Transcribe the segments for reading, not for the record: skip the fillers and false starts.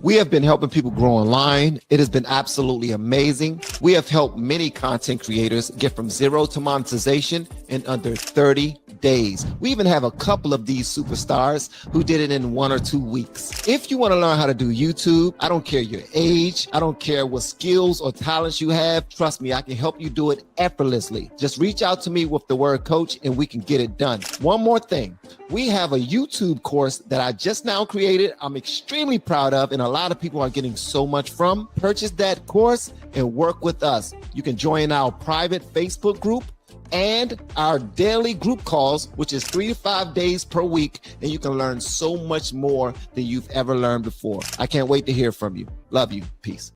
We have been helping people grow online. It has been absolutely amazing. We have helped many content creators get from zero to monetization in under 30 days. We even have a couple of these superstars who did it in 1 or 2 weeks. If you want to learn how to do YouTube, I don't care your age, I don't care what skills or talents you have. Trust me, I can help you do it effortlessly. Just reach out to me with the word coach and we can get it done. One more thing. We have a YouTube course that I just now created. I'm extremely proud of, and a lot of people are getting so much from. Purchase that course and work with us. You can join our private Facebook group and our daily group calls, which is 3 to 5 days per week, and you can learn so much more than you've ever learned before. I can't wait to hear from you. Love you. Peace.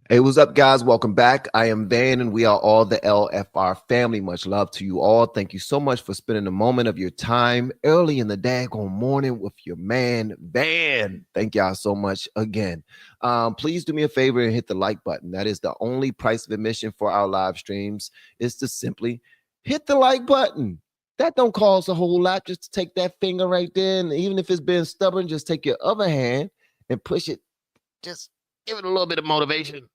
Hey, what's up, guys? Welcome back. I am Van, and we are all the LFR family. Much love to you all. Thank you so much for spending a moment of your time early in the daggone morning with your man, Van. Thank y'all so much again. Please do me a favor and hit the like button. That is the only price of admission for our live streams, is to simply hit the like button. That don't cost a whole lot. Just to take that finger right there, and even if it's been stubborn, just take your other hand and push it. Just give it a little bit of motivation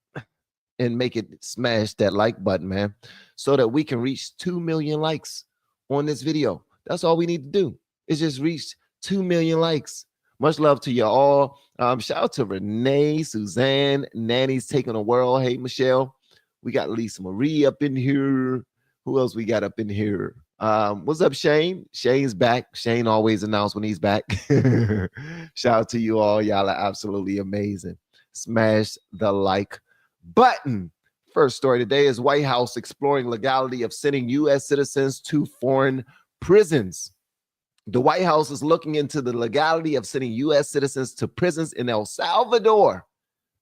and make it smash that like button, man, so that we can reach 2 million likes on this video. That's all we need to do, is just reach 2 million likes. Much love to you all. Shout out to Renee, Suzanne, Nanny's taking the world. Hey, Michelle. We got Lisa Marie up in here. Who else we got up in here? What's up, Shane? Shane's back. Shane always announces when he's back. Shout out to you all. Y'all are absolutely amazing. Smash the like button. First story today is White House exploring legality of sending U.S. citizens to foreign prisons. The White House is looking into the legality of sending U.S. citizens to prisons in El Salvador.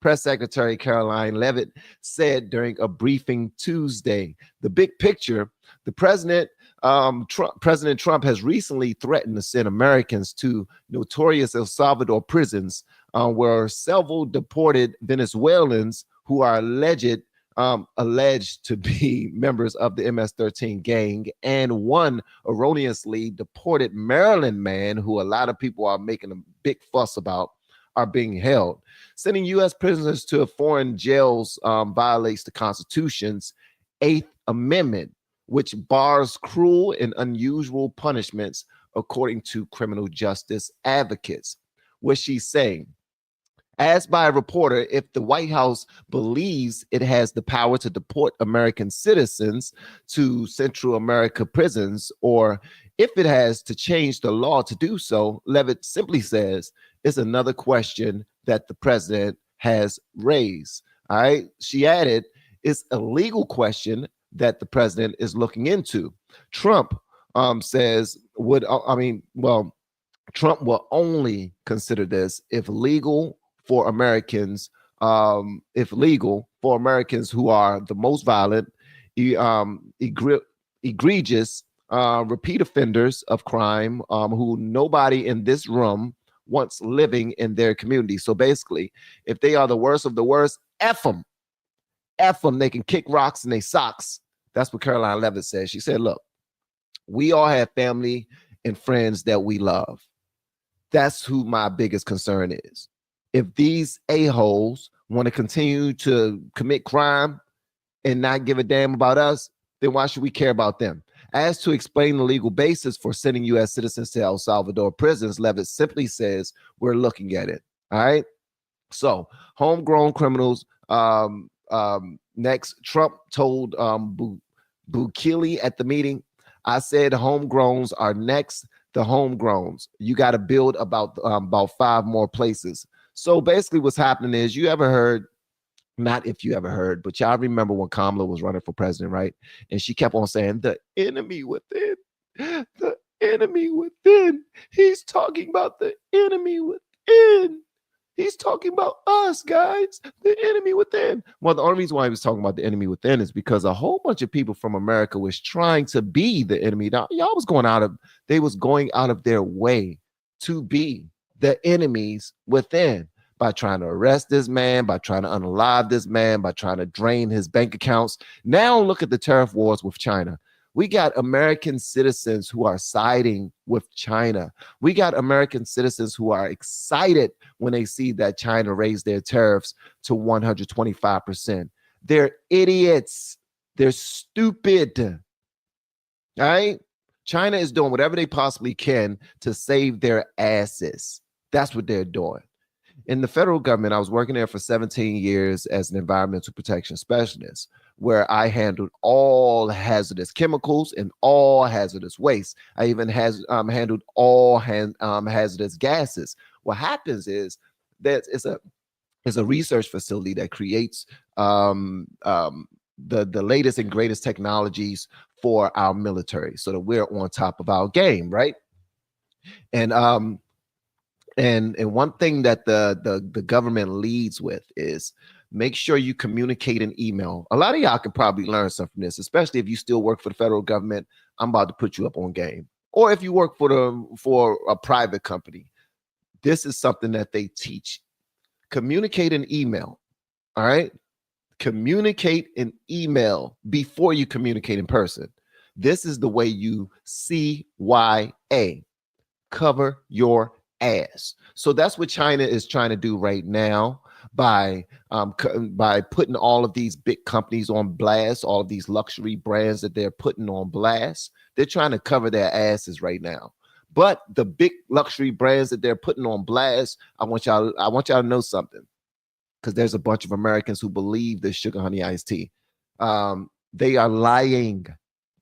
Press Secretary Caroline Leavitt said during a briefing Tuesday. The big picture, the President Trump has recently threatened to send Americans to notorious El Salvador prisons, where several deported Venezuelans who are alleged to be members of the MS-13 gang, and one erroneously deported Maryland man who a lot of people are making a big fuss about, are being held. Sending U.S. prisoners to foreign jails violates the Constitution's 8th Amendment, which bars cruel and unusual punishments, according to criminal justice advocates. What she's saying, asked by a reporter if the White House believes it has the power to deport American citizens to Central America prisons, or if it has to change the law to do so, Leavitt simply says it's another question that the president has raised. All right. She added, it's a legal question that the president is looking into. Trump says Trump will only consider this if legal for Americans who are the most violent, egregious, repeat offenders of crime, who nobody in this room wants living in their community. So basically, if they are the worst of the worst, F them. F them. They can kick rocks in their socks. That's what Caroline Leavitt said. She said, look, we all have family and friends that we love. That's who my biggest concern is. If these a-holes want to continue to commit crime and not give a damn about us, then why should we care about them? As to explain the legal basis for sending U.S. citizens to El Salvador prisons, Leavitt simply says, we're looking at it. All right. So homegrown criminals. Next, Trump told Bukele at the meeting, I said homegrowns are next. The homegrowns. You got to build about 5 more places. So basically what's happening is, you ever heard, not if you ever heard, but y'all remember when Kamala was running for president, right? And she kept on saying, the enemy within, the enemy within. He's talking about the enemy within. He's talking about us, guys, the enemy within. Well, the only reason why he was talking about the enemy within is because a whole bunch of people from America was trying to be the enemy. Now, y'all was going out of their way to be the enemies within, by trying to arrest this man, by trying to unalive this man, by trying to drain his bank accounts. Now look at the tariff wars with China. We got American citizens who are siding with China. We got American citizens who are excited when they see that China raised their tariffs to 125%. They're idiots. They're stupid. All right? China is doing whatever they possibly can to save their asses. That's what they're doing. In the federal government, I was working there for 17 years as an environmental protection specialist, where I handled all hazardous chemicals and all hazardous waste. I even handled all hazardous gases. What happens is that it's a research facility that creates the latest and greatest technologies for our military, so that we're on top of our game, right? And one thing that the government leads with is make sure you communicate an email. A lot of y'all could probably learn something from this, especially if you still work for the federal government. I'm about to put you up on game. Or if you work for a private company, this is something that they teach. Communicate an email. All right. Communicate an email before you communicate in person. This is the way you CYA, cover your ass. So that's what China is trying to do right now by putting all of these big companies on blast, all of these luxury brands that they're putting on blast. They're trying to cover their asses right now. But the big luxury brands that they're putting on blast, I want y'all to know something, because there's a bunch of Americans who believe this sugar honey iced tea. They are lying.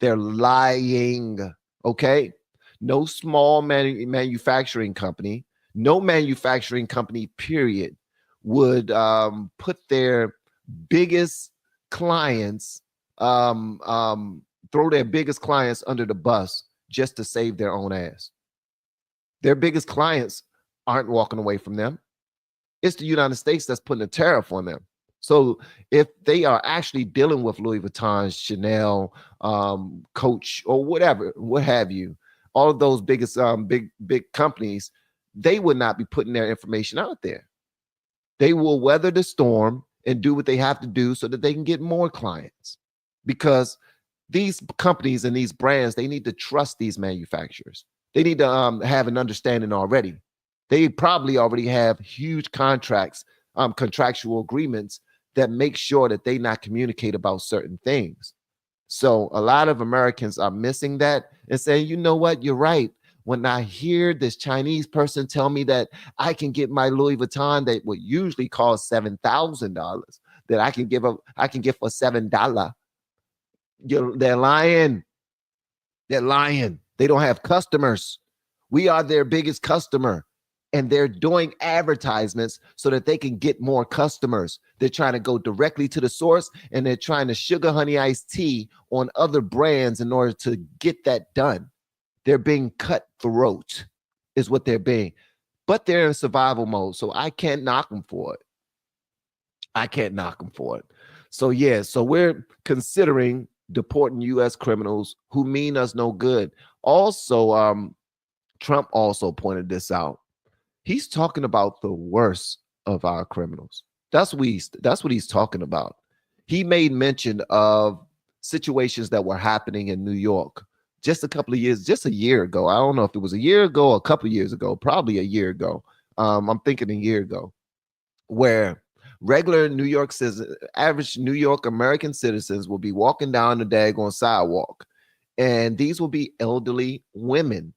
They're lying. Okay. No small manufacturing company, no manufacturing company, period, would put their biggest clients, throw their biggest clients under the bus just to save their own ass. Their biggest clients aren't walking away from them. It's the United States that's putting a tariff on them. So if they are actually dealing with Louis Vuitton, Chanel, Coach, or whatever, what have you, all of those biggest big companies, they would not be putting their information out there. They will weather the storm and do what they have to do so that they can get more clients, because these companies and these brands, they need to trust these manufacturers. They need to have an understanding already. They probably already have huge contracts, contractual agreements that make sure that they not communicate about certain things. So a lot of Americans are missing that and saying, you know what, you're right. When I hear this Chinese person tell me that I can get my Louis Vuitton that would usually cost $7,000, that I can get for $7, they're lying. They're lying. They don't have customers. We are their biggest customer. And they're doing advertisements so that they can get more customers. They're trying to go directly to the source, and they're trying to sugar honey iced tea on other brands in order to get that done. They're being cutthroat is what they're being. But they're in survival mode, so I can't knock them for it. I can't knock them for it. So yeah, so we're considering deporting U.S. criminals who mean us no good. Also, Trump also pointed this out. He's talking about the worst of our criminals. That's what he's talking about. He made mention of situations that were happening in New York just a year ago. I don't know if it was a year ago or a couple of years ago, probably a year ago. I'm thinking a year ago, where regular New York citizens, average New York American citizens will be walking down the daggone sidewalk, and these will be elderly women.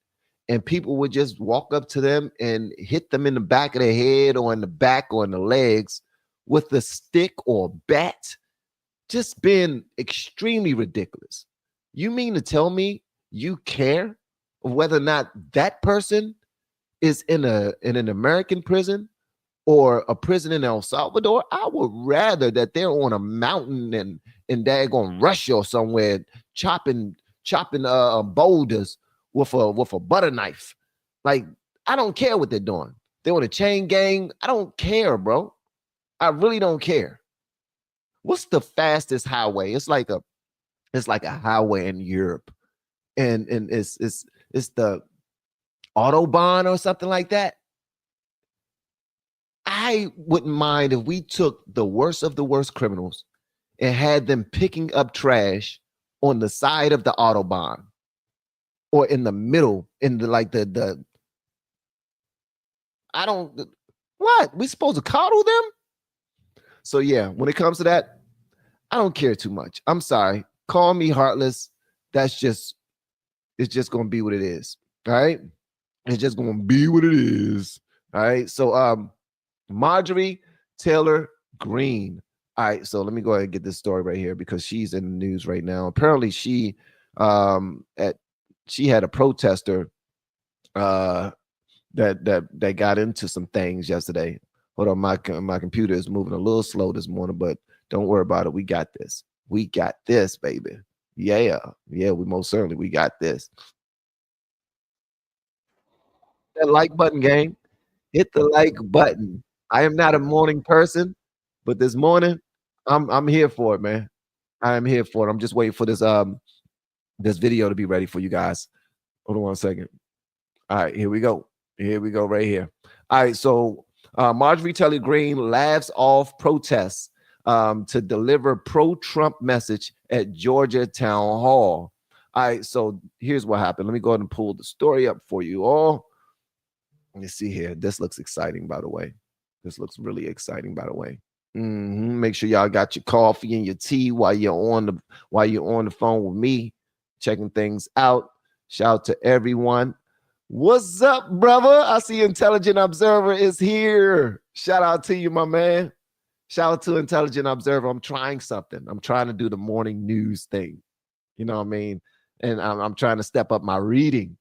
And people would just walk up to them and hit them in the back of the head or in the back or in the legs with a stick or bat, just being extremely ridiculous. You mean to tell me you care whether or not that person is in an American prison or a prison in El Salvador? I would rather that they're on a mountain in daggone Russia or somewhere chopping boulders with a butter knife. Like, I don't care what they're doing. They want a chain gang. I don't care, bro. I really don't care. What's the fastest highway? It's like a highway in Europe, and it's the Autobahn or something like that. I wouldn't mind if we took the worst of the worst criminals and had them picking up trash on the side of the Autobahn or in the middle, in the like the I don't what? We supposed to coddle them? So yeah, when it comes to that, I don't care too much. I'm sorry. Call me heartless. It's just gonna be what it is. All right. It's just gonna be what it is. All right. So Marjorie Taylor Greene. All right, so let me go ahead and get this story right here because she's in the news right now. Apparently, she had a protester that got into some things yesterday. Hold on, my computer is moving a little slow this morning, but don't worry about it. We got this. We got this, baby. Yeah, we most certainly we got this. That like button, gang. Hit the like button. I am not a morning person, but this morning I'm here for it, man. I am here for it. I'm just waiting for this video to be ready for you guys. Hold on one second. All right, here we go. Here we go right here. All right, so Marjorie Taylor Greene laughs off protests to deliver pro-Trump message at Georgia Town Hall. All right, so here's what happened. Let me go ahead and pull the story up for you all. Let me see here. This looks exciting, by the way. This looks really exciting, by the way. Make sure y'all got your coffee and your tea while you're on the phone with me, checking things out. Shout out to everyone. What's up, brother? I see Intelligent Observer is here. Shout out to you, my man. Shout out to Intelligent Observer. I'm trying something. I'm trying to do the morning news thing. You know what I mean? And I'm trying to step up my reading.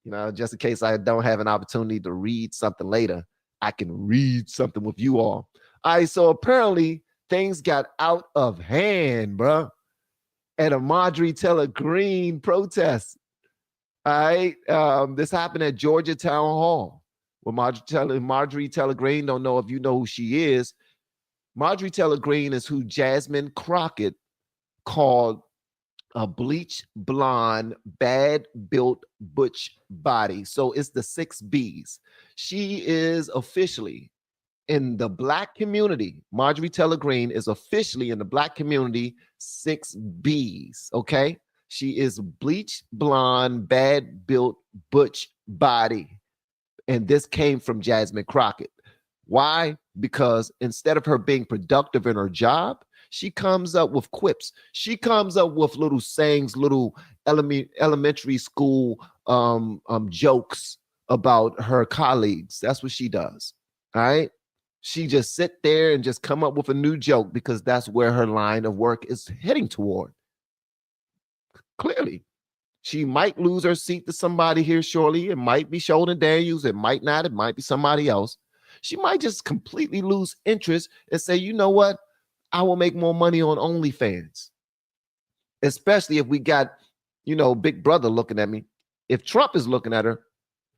You know, just in case I don't have an opportunity to read something later, I can read something with you all. All right, so apparently things got out of hand, bro, at a Marjorie Taylor Greene protest. All right, this happened at Georgia Town Hall. Well, Marjorie Taylor Greene, don't know if you know who she is. Marjorie Taylor Greene is who Jasmine Crockett called a bleach blonde, bad-built butch body. So it's the 6 Bs. She is officially in the Black community. Marjorie Taylor Greene is officially in the Black community 6 Bs, okay? She is bleach blonde, bad-built butch body. And this came from Jasmine Crockett. Why? Because instead of her being productive in her job, she comes up with quips. She comes up with little sayings, little elementary school jokes about her colleagues. That's what she does. All right. She just sit there and just come up with a new joke because that's where her line of work is heading toward. Clearly, she might lose her seat to somebody here shortly. It might be Sheldon Daniels. It might not. It might be somebody else. She might just completely lose interest and say, you know what? I will make more money on OnlyFans. Especially if we got, Big Brother looking at me. If Trump is looking at her,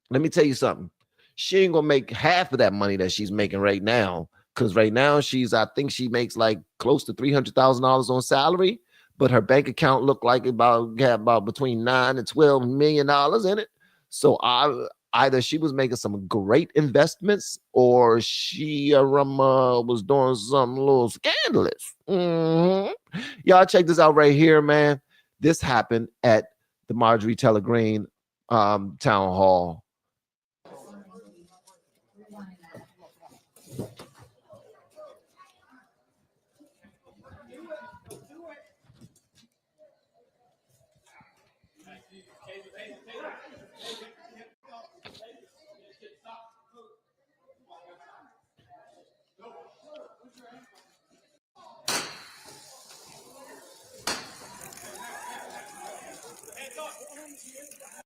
let me tell you something. She ain't gonna make half of that money that she's making right now. Because right now I think she makes like close to $300,000 on salary, but her bank account looked like about between $9 and $12 million in it. So either she was making some great investments or she was doing something a little scandalous. Y'all check this out right here, man. This happened at the Marjorie Taylor Greene Town Hall.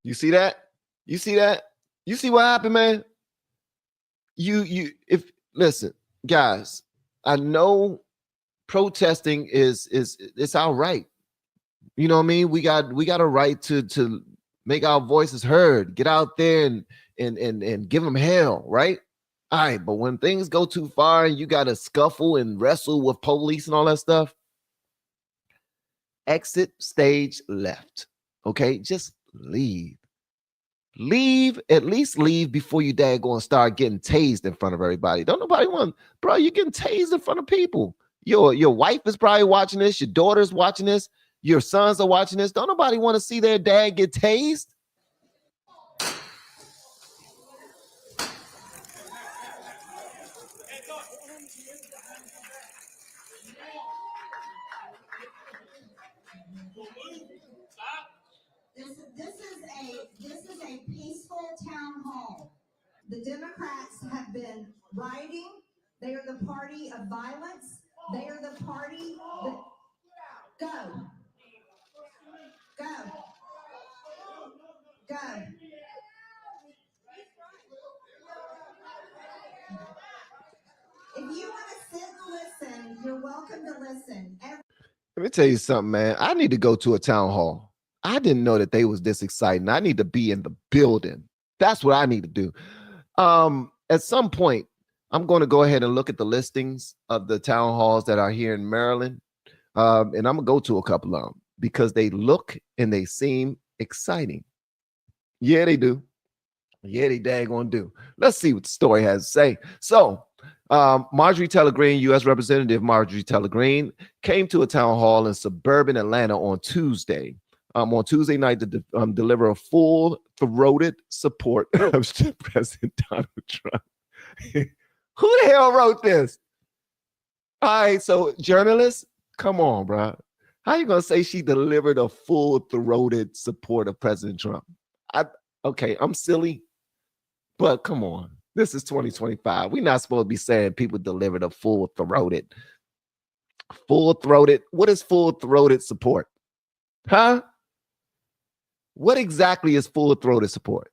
You see that? You see that? You see what happened, man? Listen, guys, I know protesting is it's our right. You know what I mean? We got a right to make our voices heard, get out there and give them hell, right? All right, but when things go too far and you got to scuffle and wrestle with police and all that stuff, exit stage left. Okay, just leave. At least leave before you daggone start getting tased in front of everybody. Don't nobody want, bro, you're getting tased in front of people. Your wife is probably watching this. Your daughter's watching this. Your sons are watching this. Don't nobody want to see their dad get tased. This is a peaceful town hall. The Democrats have been rioting. They are the party of violence. They are the party that go. If you want to sit and listen, you're welcome to listen. Let me tell you something, man. I need to go to a town hall. I didn't know that they was this exciting. I need to be in the building. That's what I need to do. At some point, I'm going to go ahead and look at the listings of the town halls that are here in Maryland. And I'm going to go to a couple of them because they look and they seem exciting. Yeah, they do. Yeah, they daggone do. Let's see what the story has to say. So, Marjorie Taylor Greene, U.S. Representative Marjorie Taylor Greene, came to a town hall in suburban Atlanta on Tuesday. On Tuesday night to deliver a full-throated support of President Donald Trump. Who the hell wrote this? All right, so journalists, come on, bro. How you gonna say she delivered a full-throated support of President Trump? Okay, I'm silly, but come on. This is 2025. We're not supposed to be saying people delivered a full-throated. Full-throated. What is full-throated support? Huh? What exactly is full-throated support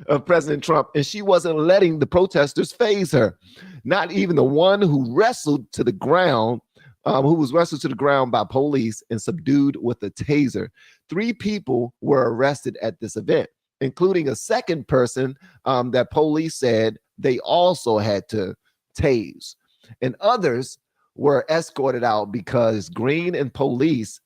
of President Trump? And she wasn't letting the protesters faze her. Not even the one who wrestled to the ground, who was wrestled to the ground by police and subdued with a taser. 3 people were arrested at this event, including a second person that police said they also had to tase. And others were escorted out because Greene and police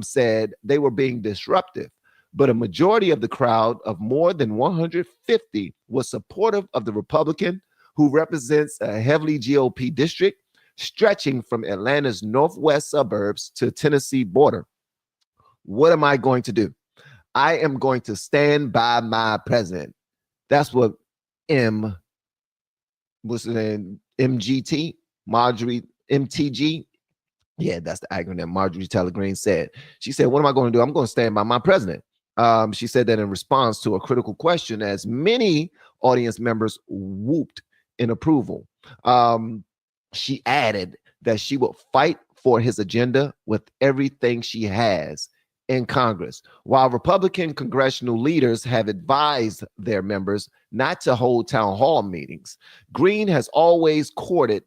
said they were being disruptive. But a majority of the crowd of more than 150 was supportive of the Republican who represents a heavily GOP district stretching from Atlanta's northwest suburbs to Tennessee border. What am I going to do? I am going to stand by my president. That's what MGT, Marjorie, MTG. Yeah, that's the acronym Marjorie Taylor Greene said. She said, what am I going to do? I'm going to stand by my president. She said that in response to a critical question, as many audience members whooped in approval. She added that she will fight for his agenda with everything she has in Congress. While Republican congressional leaders have advised their members not to hold town hall meetings, Greene has always courted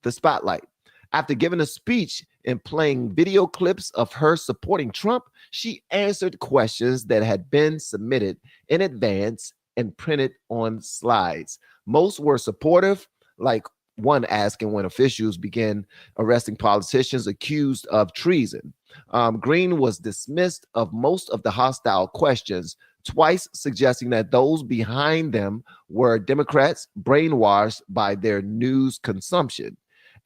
the spotlight. After giving a speech and playing video clips of her supporting Trump, she answered questions that had been submitted in advance and printed on slides. Most were supportive, like one asking when officials began arresting politicians accused of treason. Greene was dismissed of most of the hostile questions, twice suggesting that those behind them were Democrats brainwashed by their news consumption.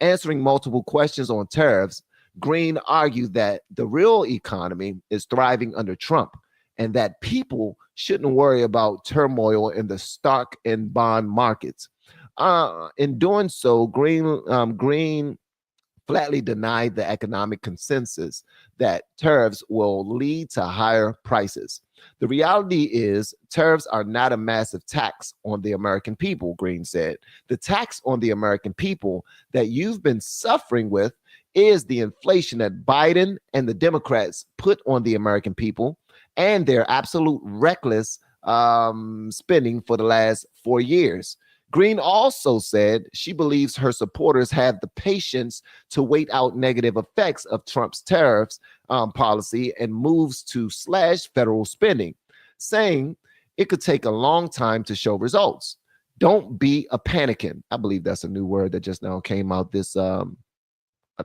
Answering multiple questions on tariffs, Greene argued that the real economy is thriving under Trump and that people shouldn't worry about turmoil in the stock and bond markets. In doing so, Greene flatly denied the economic consensus that tariffs will lead to higher prices. The reality is tariffs are not a massive tax on the American people, Greene said. The tax on the American people that you've been suffering with is the inflation that Biden and the Democrats put on the American people and their absolute reckless spending for the last 4 years. Greene also said she believes her supporters have the patience to wait out negative effects of Trump's tariffs policy and moves to slash federal spending, saying it could take a long time to show results. Don't be a panicking. I believe that's a new word that just now came out this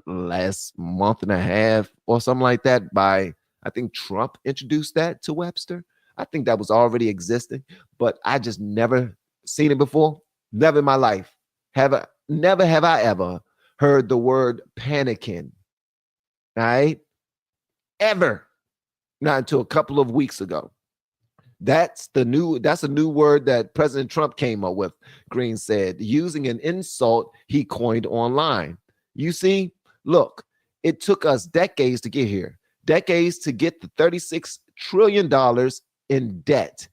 last month and a half or something like that by, I think Trump introduced that to Webster. I think that was already existing, but I just never seen it before. Never in my life never have I ever heard the word panicking All right. Ever. Not until a couple of weeks ago. That's a new word that President Trump came up with. Greene said, using an insult he coined online. You see, look, it took us decades to get here, decades to get the $36 trillion in debt.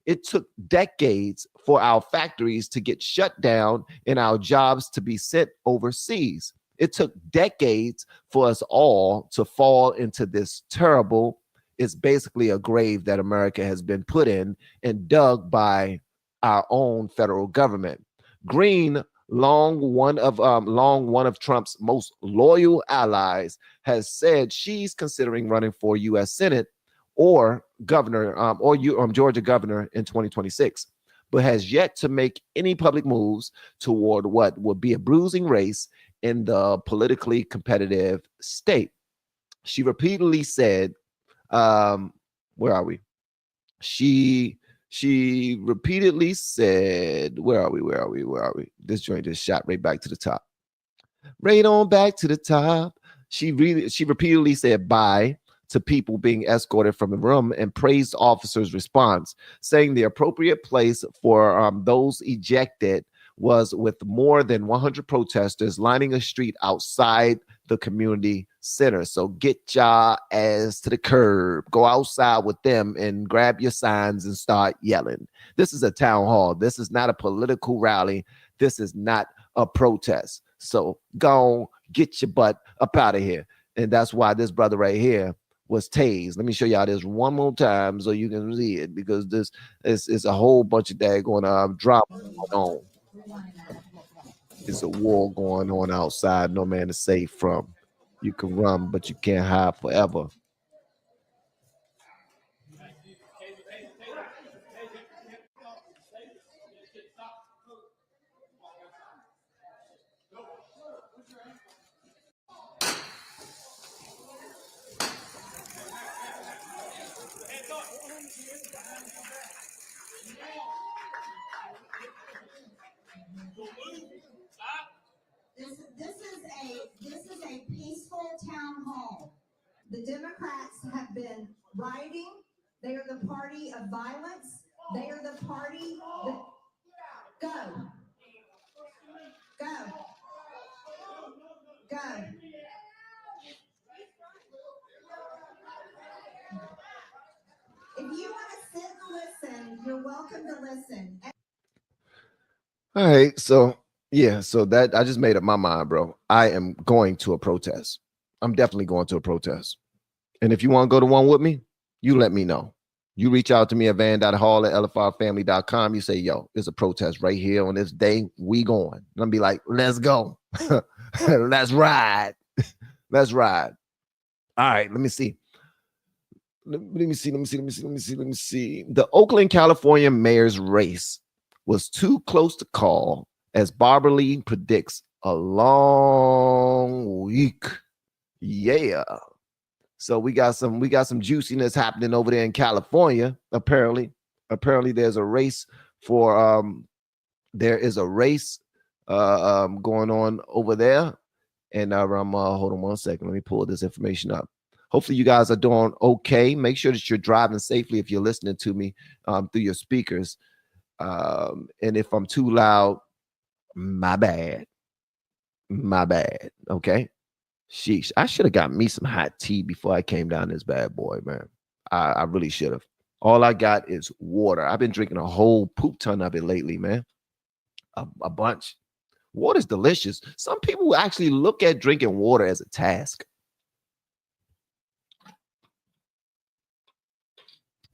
It took decades for our factories to get shut down and our jobs to be sent overseas. It took decades for us all to fall into this terrible, it's basically a grave that America has been put in and dug by our own federal government. Greene, long one of Trump's most loyal allies, has said she's considering running for U.S. Senate or governor Georgia governor in 2026, but has yet to make any public moves toward what would be a bruising race in the politically competitive state. She repeatedly said, where are we? She repeatedly said, where are we? This joint just shot right back to the top. Right on back to the top. She repeatedly said bye to people being escorted from the room and praised officers' response, saying the appropriate place for those ejected was with more than 100 protesters lining a street outside the community center. So get your ass to the curb, go outside with them and grab your signs and start yelling. This is a town hall. This is not a political rally. This is not a protest. So go on, get your butt up out of here. And that's why this brother right here was tased. Let me show y'all this one more time so you can see it, because this is a whole bunch of daggone drama going on. It's a war going on outside. No man is safe from. You can run, but you can't hide forever. This is a peaceful town hall. The Democrats have been rioting. They are the party of violence. They are the party that go. If you want to sit and listen, you're welcome to listen. All right, so yeah, so that I just made up my mind, bro. I am going to a protest. I'm definitely going to a protest. And if you want to go to one with me, you let me know. You reach out to me at van.hall at lfrfamily.com. You say, yo, there's a protest right here on this day. We going. And I'm be like, let's go. Let's ride. Let's ride. All right, let me see. Let me see. The Oakland, California mayor's race was too close to call, as Barbara Lee predicts a long week. Yeah. So we got some juiciness happening over there in California. Apparently there's a race for there is a race going on over there. And hold on one second. Let me pull this information up. Hopefully you guys are doing okay. Make sure that you're driving safely if you're listening to me through your speakers. And if I'm too loud, my bad. Okay. Sheesh. I should have got me some hot tea before I came down this bad boy, man. I really should have. All I got is water. I've been drinking a whole poop ton of it lately, man. A bunch. Water's delicious. Some people actually look at drinking water as a task.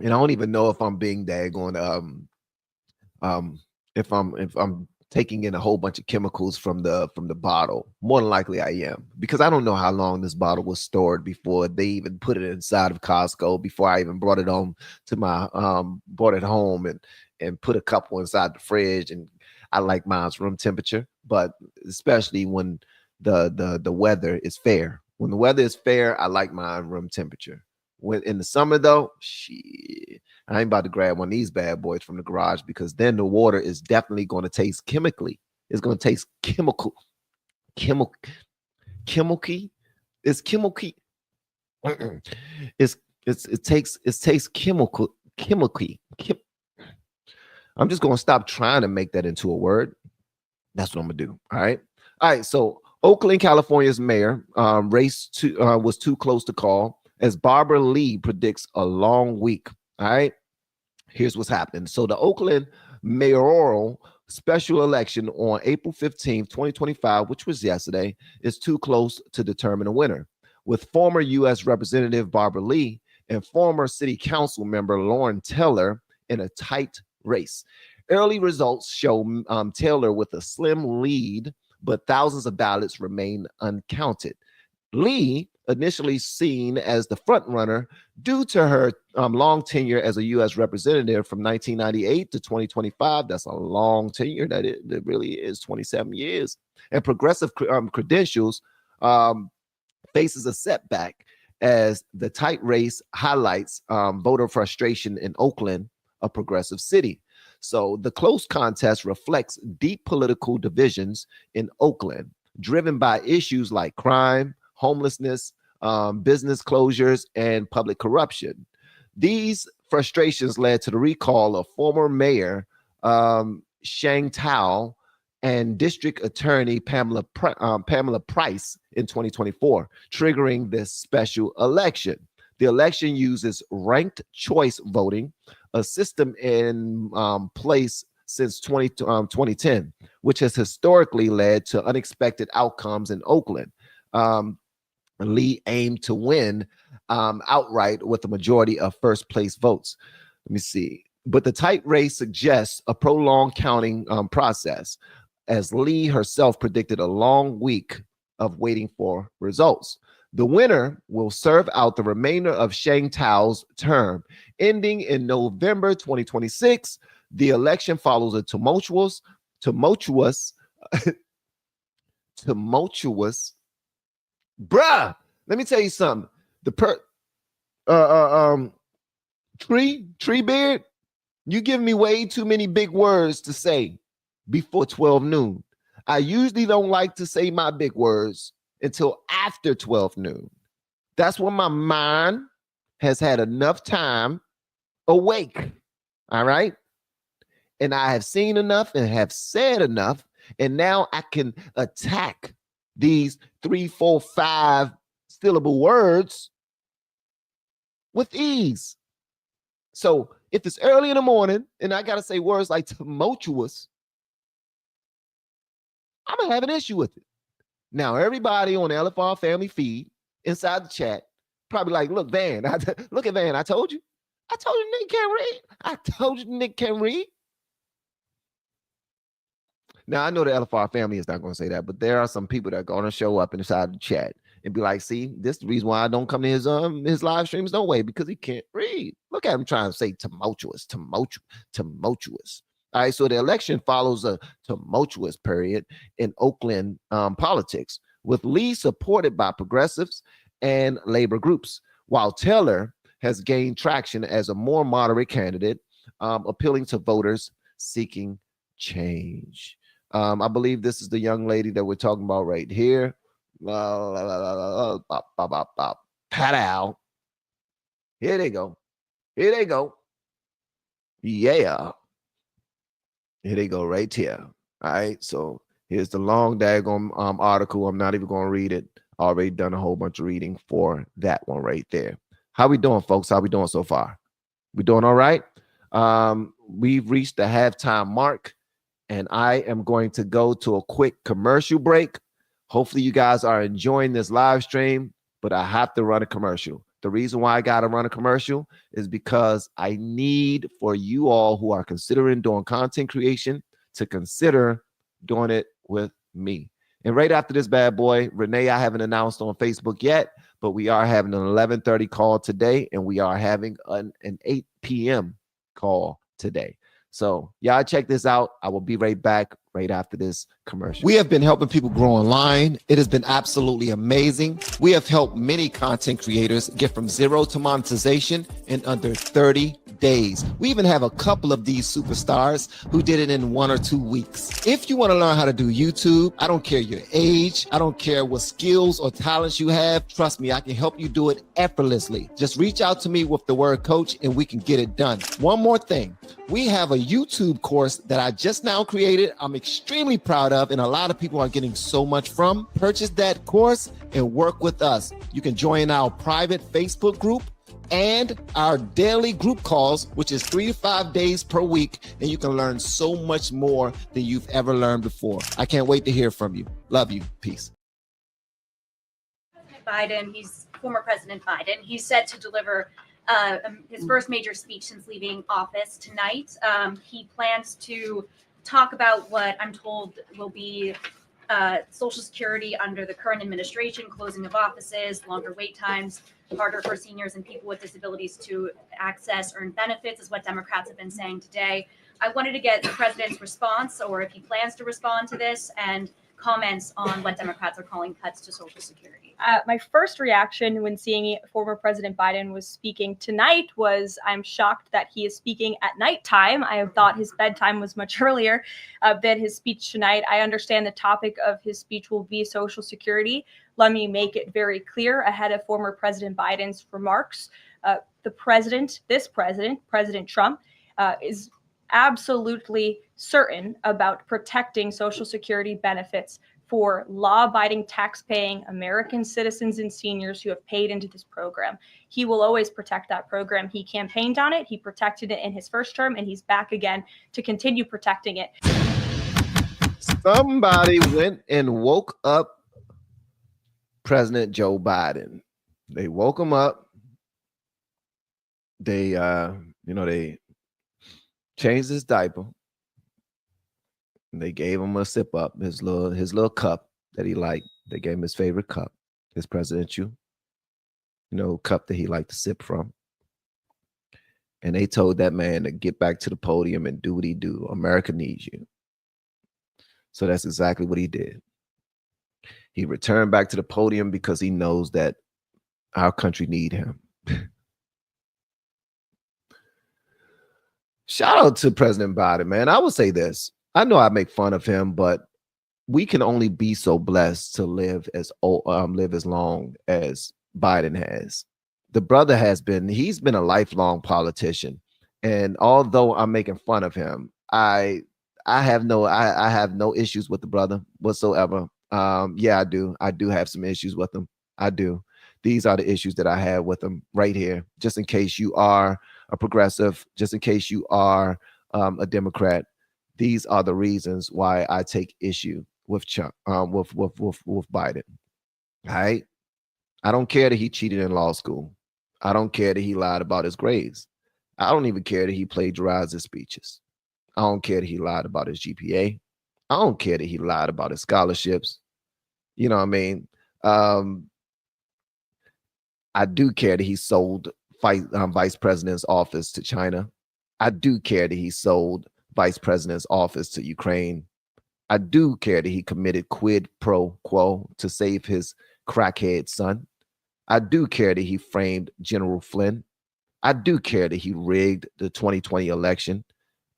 And I don't even know if I'm being daggone if I'm taking in a whole bunch of chemicals from the bottle. More than likely I am, because I don't know how long this bottle was stored before they even put it inside of Costco, before I even brought it home to my brought it home and put a couple inside the fridge. And I like mine's room temperature, but especially when the weather is fair. When the weather is fair, I like mine room temperature. When in the summer though, shit, I ain't about to grab one of these bad boys from the garage, because then the water is definitely going to taste chemically. It's going to taste chemical. It's chemical. it takes chemically. I'm just gonna stop trying to make that into a word. That's what I'm gonna do. All right. So Oakland, California's mayor race was too close to call, as Barbara Lee predicts a long week. All right. Here's what's happening. So the Oakland mayoral special election on April 15th, 2025, which was yesterday, is too close to determine a winner, with former U.S. Representative Barbara Lee and former City Council member Lauren Taylor in a tight race. Early results show Taylor with a slim lead, but thousands of ballots remain uncounted. Lee, initially seen as the frontrunner due to her long tenure as a U.S. representative from 1998 to 2025, that's a long tenure. That really is 27 years. And progressive credentials faces a setback as the tight race highlights voter frustration in Oakland, a progressive city. So the close contest reflects deep political divisions in Oakland, driven by issues like crime, homelessness, business closures, and public corruption. These frustrations led to the recall of former mayor Shang Tao and district attorney Pamela Price in 2024, triggering this special election. The election uses ranked choice voting, a system in place since 2010, which has historically led to unexpected outcomes in Oakland. Lee aimed to win outright with a majority of first place votes. Let me see. But the tight race suggests a prolonged counting process, as Lee herself predicted a long week of waiting for results. The winner will serve out the remainder of Shang Tao's term, ending in November 2026. The election follows a tumultuous, bruh, let me tell you something. The tree beard, you give me way too many big words to say before 12 noon. I usually don't like to say my big words until after 12 noon. That's when my mind has had enough time awake. All right. And I have seen enough and have said enough. And now I can attack these 3, 4, 5 syllable words with ease. So if it's early in the morning and I got to say words like tumultuous, I'm going to have an issue with it. Now, everybody on the LFR family feed inside the chat probably like, look, Van, look at Van. I told you Nick can't read. I told you Nick can't read. Now, I know the LFR family is not going to say that, but there are some people that are going to show up inside the chat and be like, see, this is the reason why I don't come to his live streams no way, because he can't read. Look at him trying to say tumultuous. All right, so the election follows a tumultuous period in Oakland politics, with Lee supported by progressives and labor groups, while Taylor has gained traction as a more moderate candidate, appealing to voters seeking change. I believe this is the young lady that we're talking about right here. Pat-ow. Here they go. Yeah. Here they go right here. All right. So here's the long daggone article. I'm not even going to read it. Already done a whole bunch of reading for that one right there. How we doing, folks? How we doing so far? We doing all right? We've reached the halftime mark, and I am going to go to a quick commercial break. Hopefully you guys are enjoying this live stream, but I have to run a commercial. The reason why I got to run a commercial is because I need for you all who are considering doing content creation to consider doing it with me. And right after this bad boy, Renee, I haven't announced on Facebook yet, but we are having an 11:30 call today, and we are having an 8 p.m. call today. So y'all check this out. I will be right back right after this commercial. We have been helping people grow online. It has been absolutely amazing. We have helped many content creators get from zero to monetization in under 30 days. We even have a couple of these superstars who did it in 1 or 2 weeks. If you want to learn how to do YouTube, I don't care your age, I don't care what skills or talents you have. Trust me, I can help you do it effortlessly. Just reach out to me with the word coach and we can get it done. One more thing. We have a YouTube course that I just now created. I'm extremely proud of, and a lot of people are getting so much from. Purchase that course and work with us. You can join our private Facebook group and our daily group calls, which is 3 to 5 days per week, and you can learn so much more than you've ever learned before. I can't wait to hear from you. Love you. Peace. Former President Biden, he's set to deliver his first major speech since leaving office tonight. He plans to talk about what I'm told will be Social Security under the current administration, closing of offices, longer wait times, harder for seniors and people with disabilities to access earned benefits, is what Democrats have been saying today. I wanted to get the president's response, or if he plans to respond to this, and comments on what Democrats are calling cuts to Social Security. My first reaction when seeing former President Biden was speaking tonight was, I'm shocked that he is speaking at nighttime. I thought his bedtime was much earlier than his speech tonight. I understand the topic of his speech will be Social Security. Let me make it very clear ahead of former President Biden's remarks. President Trump, is absolutely certain about protecting Social Security benefits for law-abiding, tax-paying American citizens and seniors who have paid into this program. He will always protect that program. He campaigned on it, he protected it in his first term, and he's back again to continue protecting it. Somebody went and woke up President Joe Biden. They woke him up. They, they changed his diaper. And they gave him a sip up, his little cup that he liked. They gave him his favorite cup, his presidential, cup that he liked to sip from. And they told that man to get back to the podium and do what he do. America needs you. So that's exactly what he did. He returned back to the podium because he knows that our country need him. Shout out to President Biden, man. I would say this. I know I make fun of him, but we can only be so blessed to live as long as Biden has. The brother he's been a lifelong politician. And although I'm making fun of him, I have no issues with the brother whatsoever. Yeah, I do. I do have some issues with him. I do. These are the issues that I have with him right here, just in case you are a progressive, just in case you are a Democrat. These are the reasons why I take issue with with Biden. All right. I don't care that he cheated in law school. I don't care that he lied about his grades. I don't even care that he plagiarized his speeches. I don't care that he lied about his GPA. I don't care that he lied about his scholarships. You know what I mean? I do care that he sold vice president's office to China. I do care that he sold vice president's office to Ukraine. I do care that he committed quid pro quo to save his crackhead son. I do care that he framed General Flynn. I do care that he rigged the 2020 election.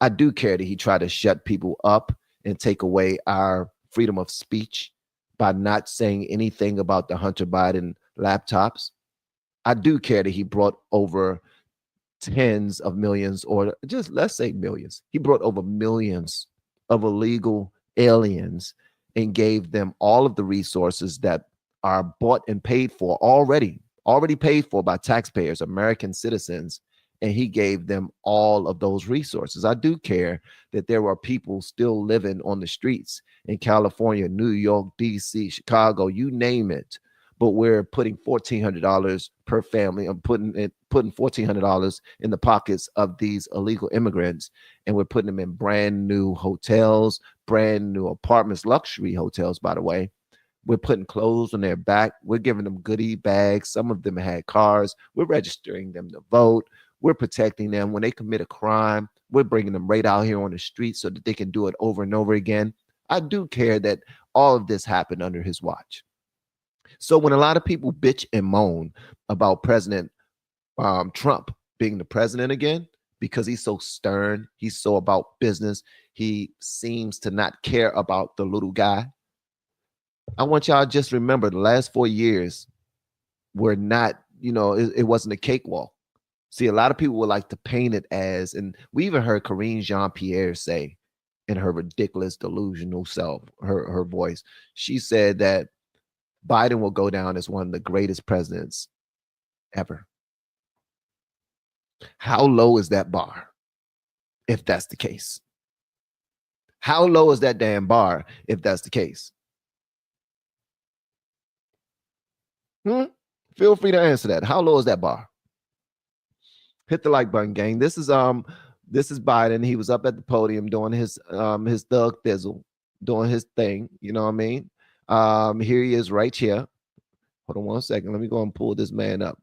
I do care that he tried to shut people up and take away our freedom of speech by not saying anything about the Hunter Biden laptops. I do care that he brought over tens of millions, or just let's say millions. He brought over millions of illegal aliens and gave them all of the resources that are bought and paid for already paid for by taxpayers, American citizens, and he gave them all of those resources. I do care that there are people still living on the streets in California, New York, DC, Chicago, you name it. But we're putting $1,400 per family. I'm putting $1,400 in the pockets of these illegal immigrants, and we're putting them in brand new hotels, brand new apartments, luxury hotels, by the way. We're putting clothes on their back. We're giving them goodie bags. Some of them had cars. We're registering them to vote. We're protecting them when they commit a crime. We're bringing them right out here on the street so that they can do it over and over again. I do care that all of this happened under his watch. So when a lot of people bitch and moan about President Trump being the president again, because he's so stern. He's so about business. He seems to not care about the little guy. I want y'all to just remember the last 4 years were not, it wasn't a cakewalk. See, a lot of people would like to paint it as, and we even heard Karine Jean-Pierre say in her ridiculous, delusional self, her voice, she said that Biden will go down as one of the greatest presidents ever. How low is that bar if that's the case? How low is that damn bar if that's the case? Feel free to answer that. How low is that bar? Hit the like button, gang. This is Biden. He was up at the podium doing his thug thizzle, doing his thing. You know what I mean? Here he is right here. Hold on one second. Let me go and pull this man up.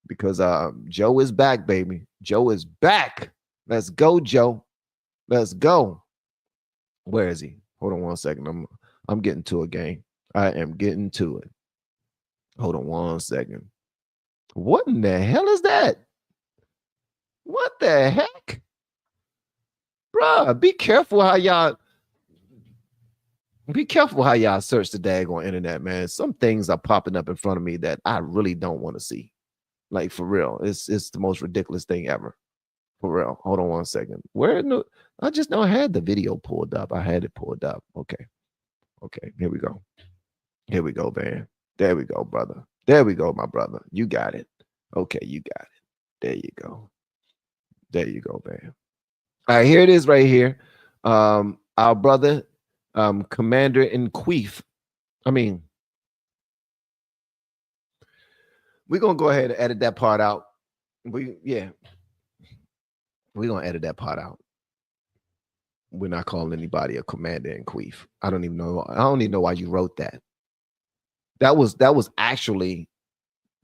Because Joe is back, baby. Joe is back. Let's go, Joe. Let's go. Where is he? Hold on one second. I'm getting to it, gang. I am getting to it. Hold on one second. What in the hell is that? What the heck? Bruh, be careful how y'all search the daggone internet, man. Some things are popping up in front of me that I really don't want to see. Like, for real. It's the most ridiculous thing ever. For real. Hold on one second. I just know I had the video pulled up. I had it pulled up. Okay. Here we go. Here we go, man. There we go, brother. There we go, my brother. You got it. Okay, you got it. There you go. There you go, man. All right, here it is right here. Our brother, Commander-in-Chief. We're going to go ahead and edit that part out. We're going to edit that part out. We're not calling anybody a Commander-in-Chief. I don't even know why you wrote that. That was actually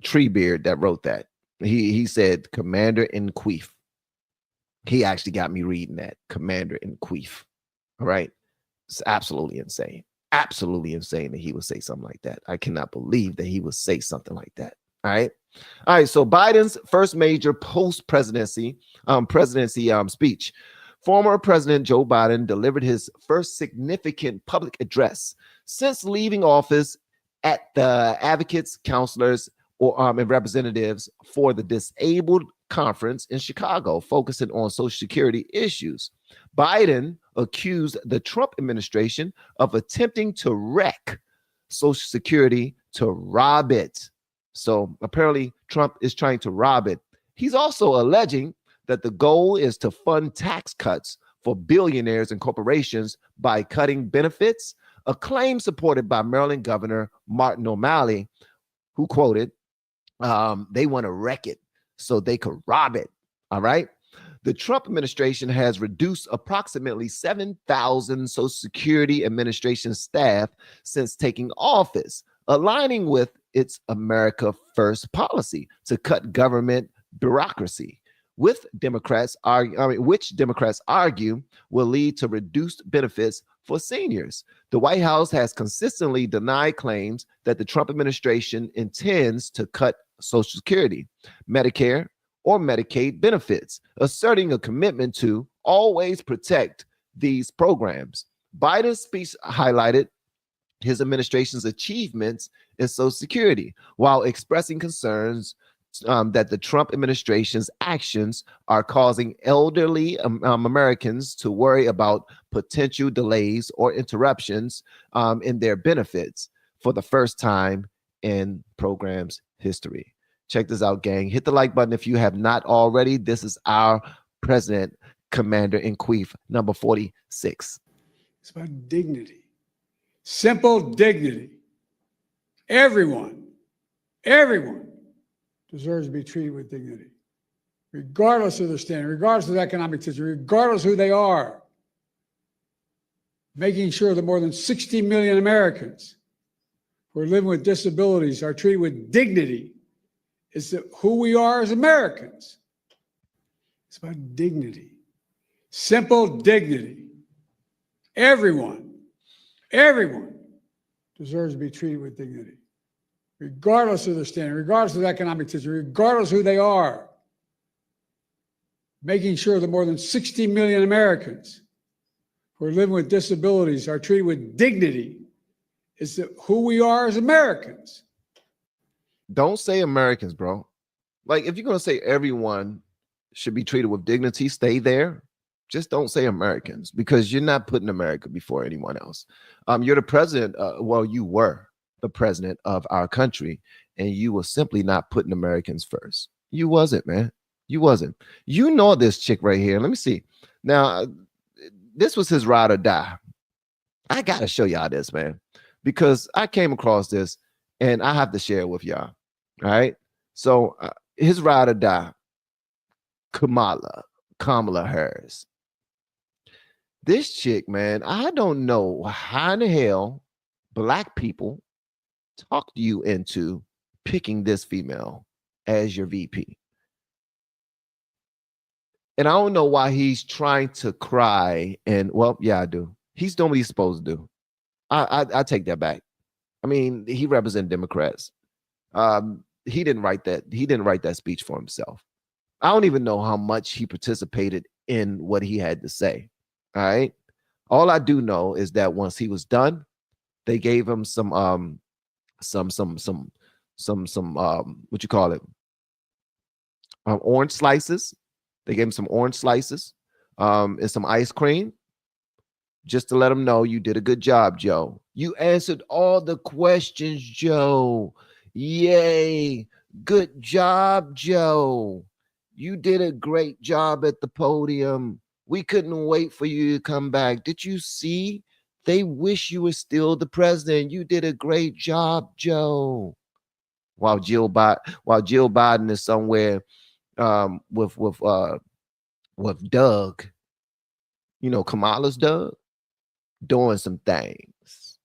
Treebeard that wrote that. He said Commander-in-Chief. He actually got me reading that, Commander-in-Chief. All right. It's absolutely insane. Absolutely insane that he would say something like that. I cannot believe that he would say something like that. All right. So Biden's first major post-presidency speech. Former President Joe Biden delivered his first significant public address since leaving office at the Advocates, Counselors, and Representatives for the Disabled Conference in Chicago, focusing on Social Security issues. Biden accused the Trump administration of attempting to wreck Social Security to rob it. So apparently Trump is trying to rob it. He's also alleging that the goal is to fund tax cuts for billionaires and corporations by cutting benefits, a claim supported by Maryland Governor Martin O'Malley, who quoted, they want to wreck it so they could rob it. All right. The Trump administration has reduced approximately 7,000 Social Security Administration staff since taking office, aligning with its America First policy to cut government bureaucracy, which Democrats argue will lead to reduced benefits for seniors. The White House has consistently denied claims that the Trump administration intends to cut Social Security, Medicare, or Medicaid benefits, asserting a commitment to always protect these programs. Biden's speech highlighted his administration's achievements in Social Security, while expressing concerns that the Trump administration's actions are causing elderly Americans to worry about potential delays or interruptions in their benefits for the first time in program's history. Check this out, gang. Hit the like button if you have not already. This is our president, Commander-in-Chief, number 46. It's about dignity, simple dignity. Everyone deserves to be treated with dignity, regardless of their standing, regardless of the economic situation, regardless of who they are. Making sure that more than 60 million Americans who are living with disabilities are treated with dignity is who we are as Americans. It's about dignity, simple dignity. Everyone deserves to be treated with dignity, regardless of their standing, regardless of the economic situation, regardless of who they are, making sure that more than 60 million Americans who are living with disabilities are treated with dignity is who we are as Americans. Don't say Americans, bro. Like, if you're going to say everyone should be treated with dignity, stay there. Just don't say Americans, because you're not putting America before anyone else. You're the president. Well, you were the president of our country, and you were simply not putting Americans first. You wasn't, man. You wasn't. You know this chick right here. Let me see. Now, this was his ride or die. I got to show y'all this, man, because I came across this, and I have to share it with y'all. All right. So his ride or die, Kamala Harris. This chick, man, I don't know how in the hell black people talked you into picking this female as your VP. And I don't know why he's trying to cry. And, well, yeah, I do. He's doing what he's supposed to do. I take that back. I mean, he represents Democrats. He didn't write that. He didn't write that speech for himself. I don't even know how much he participated in what he had to say. All right. All I do know is that once he was done, they gave him some what you call it? Orange slices. They gave him some orange slices and some ice cream, just to let him know you did a good job, Joe. You answered all the questions, Joe. Yay. Good job, Joe. You did a great job at the podium. We couldn't wait for you to come back. Did you see? They wish you were still the president. You did a great job, Joe. While Jill Biden is somewhere with Doug, you know, Kamala's Doug, doing some things.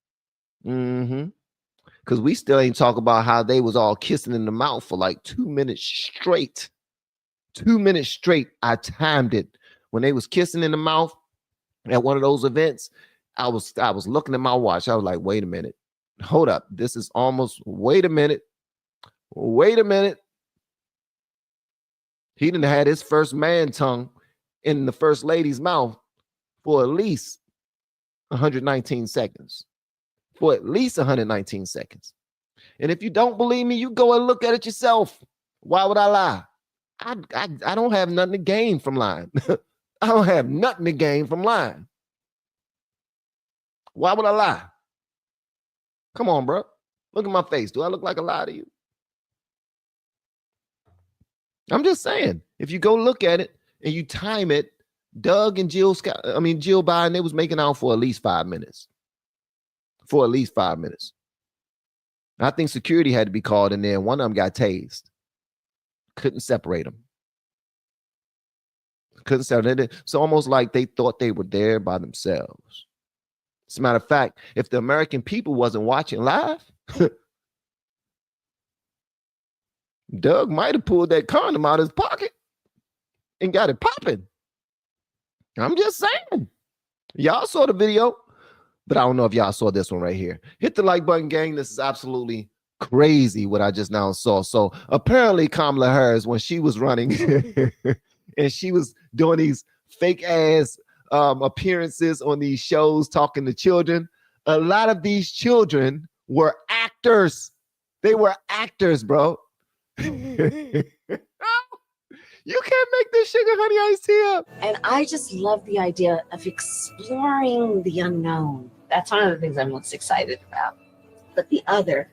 Because we still ain't talk about how they was all kissing in the mouth for like 2 minutes straight. 2 minutes straight. I timed it. When they was kissing in the mouth at one of those events, I was looking at my watch. I was like, wait a minute. Hold up. This is almost, wait a minute. Wait a minute. He didn't have his first man tongue in the first lady's mouth for at least 119 seconds. For at least 119 seconds. And if you don't believe me, you go and look at it yourself. Why would I lie? I don't have nothing to gain from lying. I don't have nothing to gain from lying. Why would I lie? Come on, bro. Look at my face. Do I look like a lie to you? I'm just saying, if you go look at it and you time it, Doug and Jill Biden, they was making out for at least 5 minutes. For at least 5 minutes. I think security had to be called in there, and one of them got tased. Couldn't separate them. Couldn't separate them. It's almost like they thought they were there by themselves. As a matter of fact, if the American people wasn't watching live, Doug might have pulled that condom out of his pocket and got it popping. I'm just saying. Y'all saw the video, but I don't know if y'all saw this one right here. Hit the like button, gang. This is absolutely crazy what I just now saw. So apparently Kamala Harris, when she was running and she was doing these fake ass appearances on these shows talking to children, a lot of these children were actors. They were actors, bro. You can't make this sugar honey iced tea up. And I just love the idea of exploring the unknown. That's one of the things I'm most excited about. But the other,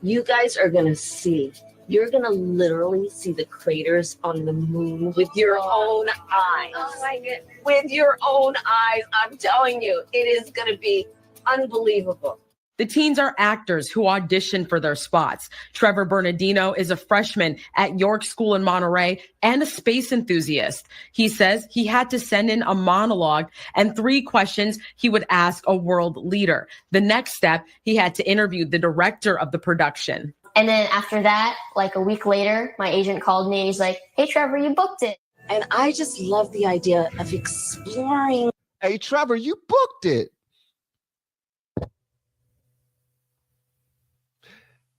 you guys are going to see, you're going to literally see the craters on the moon with your own eyes. Oh my goodness. With your own eyes. I'm telling you, it is going to be unbelievable. The teens are actors who audition for their spots. Trevor Bernardino is a freshman at York School in Monterey and a space enthusiast. He says he had to send in a monologue and 3 questions he would ask a world leader. The next step, he had to interview the director of the production. And then after that, like a week later, my agent called me and he's like, hey, Trevor, you booked it. And I just love the idea of exploring. Hey, Trevor, you booked it.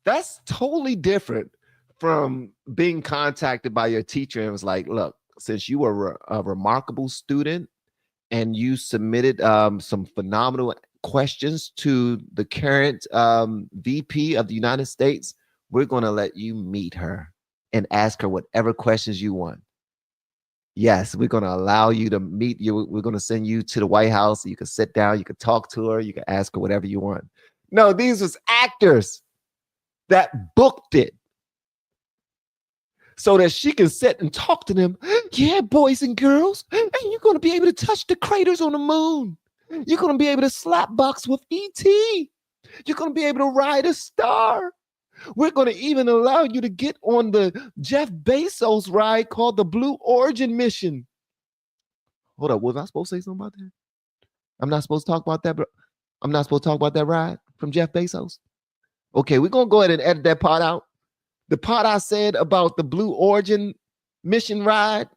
That's totally different from being contacted by your teacher and was like, look, since you were a remarkable student and you submitted some phenomenal questions to the current VP of the United States, we're going to let you meet her and ask her whatever questions you want. Yes, we're going to allow you to meet you. We're going to send you to the White House. You can sit down, you can talk to her, you can ask her whatever you want. No, these was actors that booked it so that she can sit and talk to them. Yeah, boys and girls, and you're going to be able to touch the craters on the moon. You're going to be able to slap box with E.T. You're going to be able to ride a star. We're going to even allow you to get on the Jeff Bezos ride called the Blue Origin mission. Hold up, was I supposed to say something about that? I'm not supposed to talk about that, bro. I'm not supposed to talk about that ride from Jeff Bezos. Okay, we're going to go ahead and edit that part out. The part I said about the Blue Origin mission ride,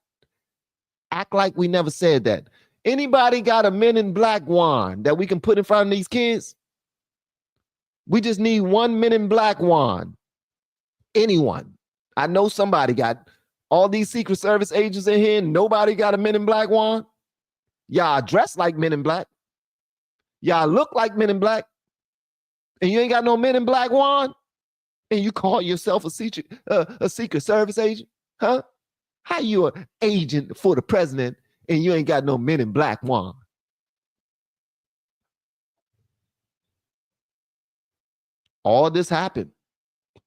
act like we never said that. Anybody got a Men in Black wand that we can put in front of these kids? We just need one Men in Black wand. Anyone. I know somebody got all these Secret Service agents in here and nobody got a Men in Black wand. Y'all dress like Men in Black. Y'all look like Men in Black. And you ain't got no Men in Black wand? And you call yourself a Secret Service agent? Huh? How you an agent for the president and you ain't got no Men in Black wand? All this happened.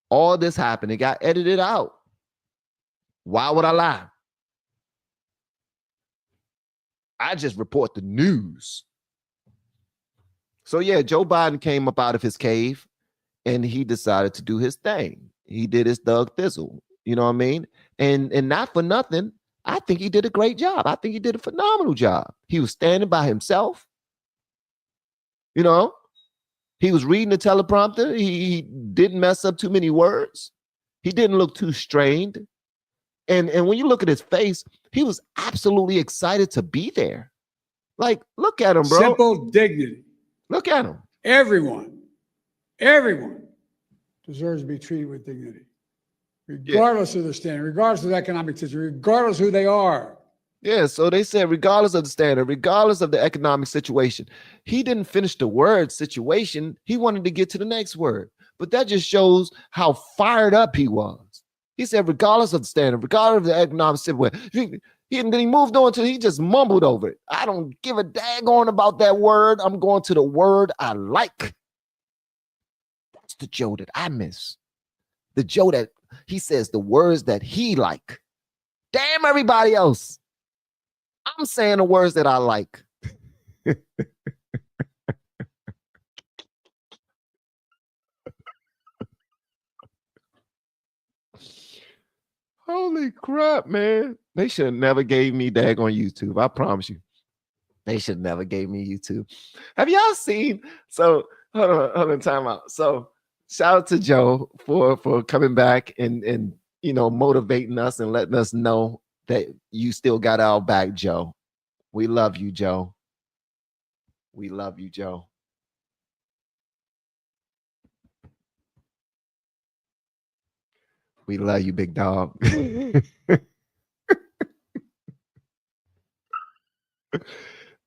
All this happened. It got edited out. Why would I lie? I just report the news. So yeah, Joe Biden came up out of his cave and he decided to do his thing. He did his Doug Thizzle. You know what I mean? And not for nothing, I think he did a great job. I think he did a phenomenal job. He was standing by himself. You know? He was reading the teleprompter. He didn't mess up too many words. He didn't look too strained. And when you look at his face, he was absolutely excited to be there. Like, look at him, bro. Simple dignity. Look at him. Everyone deserves to be treated with dignity, regardless of their standing, regardless of the economic situation, regardless of who they are. Yeah, so they said regardless of the standard, regardless of the economic situation. He didn't finish the word situation. He wanted to get to the next word. But that just shows how fired up he was. He said regardless of the standard, regardless of the economic situation. And then he moved on to, he just mumbled over it. I don't give a daggone about that word. I'm going to the word I like. That's the Joe that I miss. The Joe that he says the words that he like. Damn everybody else. I'm saying the words that I like. Holy crap, man. They should have never gave me daggone YouTube. I promise you. They should have never gave me YouTube. Have y'all seen? So hold on, time out. So shout out to Joe for coming back and you know motivating us and letting us know that you still got our back, Joe. We love you, Joe. We love you, Joe. We love you, big dog.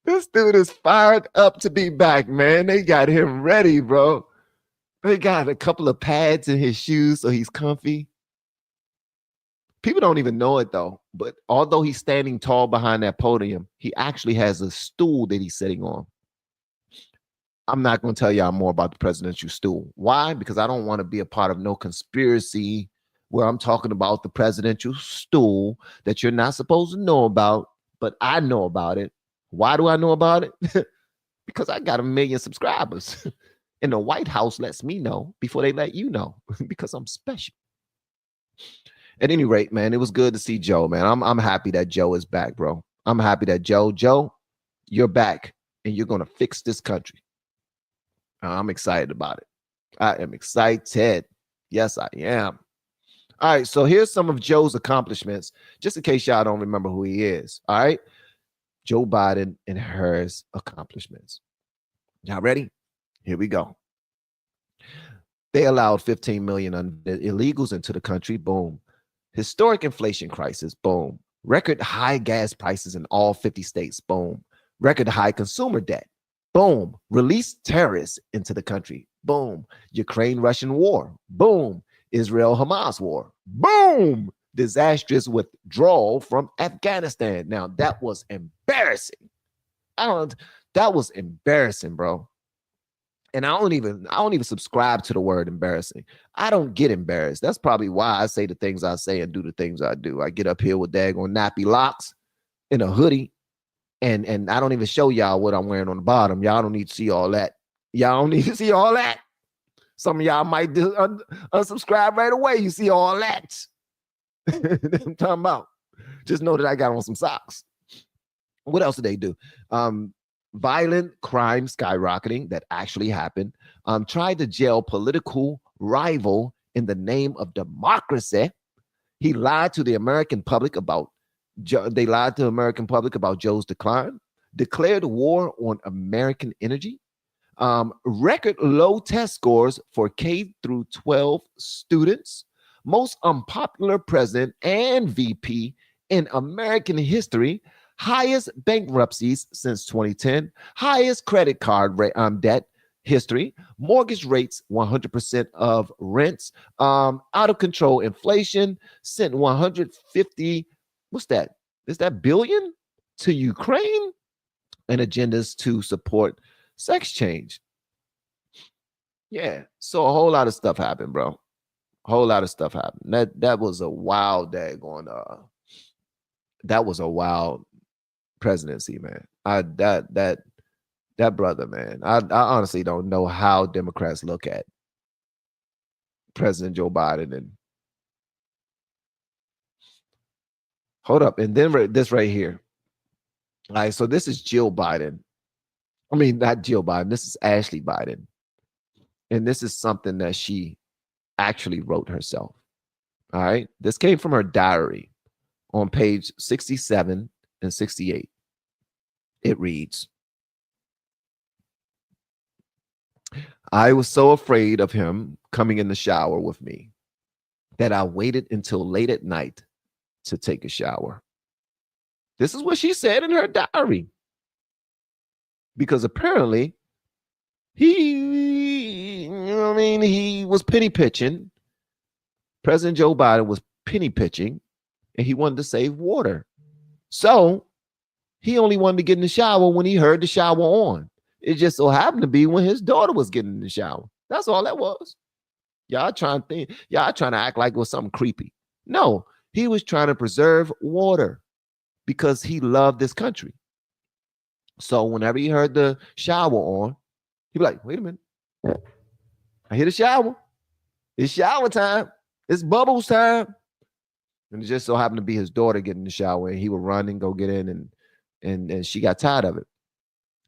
This dude is fired up to be back, man. They got him ready, bro. They got a couple of pads in his shoes so he's comfy. People don't even know it, though. But although he's standing tall behind that podium, he actually has a stool that he's sitting on. I'm not going to tell y'all more about the presidential stool. Why? Because I don't want to be a part of no conspiracy where I'm talking about the presidential stool that you're not supposed to know about, but I know about it. Why do I know about it? Because I got 1 million subscribers. And the White House lets me know before they let you know because I'm special. At any rate, man, it was good to see Joe, man. I'm happy that Joe is back, bro. I'm happy that Joe, you're back and you're going to fix this country. I'm excited about it. I am excited. Yes, I am. All right, so here's some of Joe's accomplishments, just in case y'all don't remember who he is. All right, Joe Biden and hers accomplishments. Y'all ready? Here we go. They allowed 15 million illegals into the country. Boom. Historic inflation crisis. Boom. Record high gas prices in all 50 states. Boom. Record high consumer debt. Boom. Release terrorists into the country. Boom. Ukraine-Russian war. Boom. Israel-Hamas war. Boom. Disastrous withdrawal from Afghanistan. Now, that was embarrassing. That was embarrassing, bro. And I don't even subscribe to the word embarrassing. I don't get embarrassed. That's probably why I say the things I say and do the things I do. I get up here with daggone nappy locks in a hoodie, and I don't even show y'all what I'm wearing on the bottom. Y'all don't need to see all that. Y'all don't need to see all that. Some of y'all might unsubscribe right away. You see all that. I'm talking about. Just know that I got on some socks. What else did they do? Violent crime skyrocketing that actually happened. Tried to jail political rival in the name of democracy. He lied to the American public about Joe's decline. Declared war on American energy. Record low test scores for K through 12 students. Most unpopular president and VP in American history. Highest bankruptcies since 2010, highest credit card debt history, mortgage rates 100% of rents, out of control inflation, sent 150, what's that? Is that billion to Ukraine? And agendas to support sex change. Yeah, so a whole lot of stuff happened, bro. A whole lot of stuff happened. That was a wild daggone that was a wild presidency, man. That brother, man. I honestly don't know how Democrats look at President Joe Biden. And hold up, and then this right here. All right, so this is Jill Biden. I mean, not Jill Biden. This is Ashley Biden, and this is something that she actually wrote herself. All right, this came from her diary on page 67 and 68. It reads, I was so afraid of him coming in the shower with me that I waited until late at night to take a shower. This is what she said in her diary. Because apparently he was penny pitching. President Joe Biden was penny pitching, and he wanted to save water. So he only wanted to get in the shower when he heard the shower on. It just so happened to be when his daughter was getting in the shower. That's all that was. Y'all trying to act like it was something creepy. No, he was trying to preserve water because he loved this country. So whenever he heard the shower on, he'd be like, wait a minute. I hear the shower. It's shower time. It's bubbles time. And it just so happened to be his daughter getting in the shower, and he would run and go get in, and she got tired of it.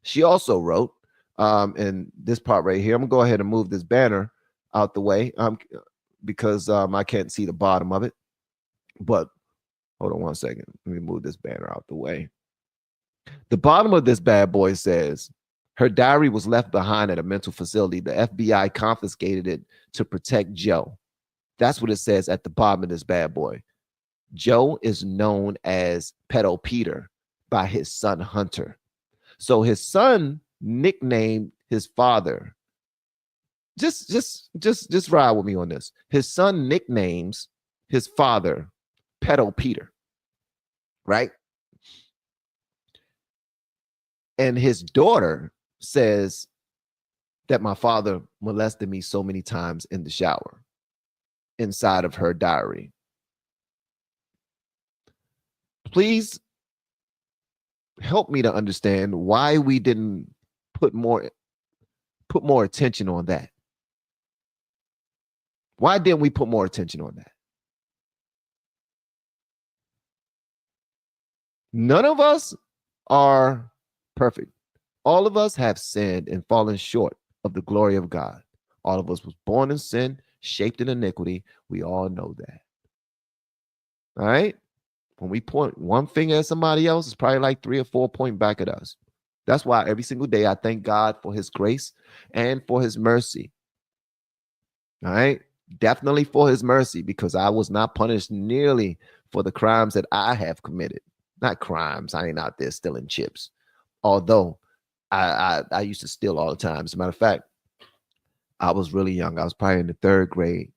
She also wrote, and this part right here, I'm gonna go ahead and move this banner out the way because I can't see the bottom of it. But hold on one second. Let me move this banner out the way. The bottom of this bad boy says, her diary was left behind at a mental facility. The FBI confiscated it to protect Joe. That's what it says at the bottom of this bad boy. Joe is known as Pedo Peter by his son Hunter. So his son nicknamed his father. Just ride with me on this. His son nicknames his father Pedo Peter, right? And his daughter says that my father molested me so many times in the shower inside of her diary. Please help me to understand why we didn't put more attention on that. Why didn't we put more attention on that? None of us are perfect. All of us have sinned and fallen short of the glory of God. All of us was born in sin, shaped in iniquity. We all know that. All right? When we point one finger at somebody else, it's probably like 3 or 4 pointing back at us. That's why every single day I thank God for his grace and for his mercy. All right. Definitely for his mercy, because I was not punished nearly for the crimes that I have committed. Not crimes. I ain't out there stealing chips. Although I used to steal all the time. As a matter of fact, I was really young. I was probably in the third grade.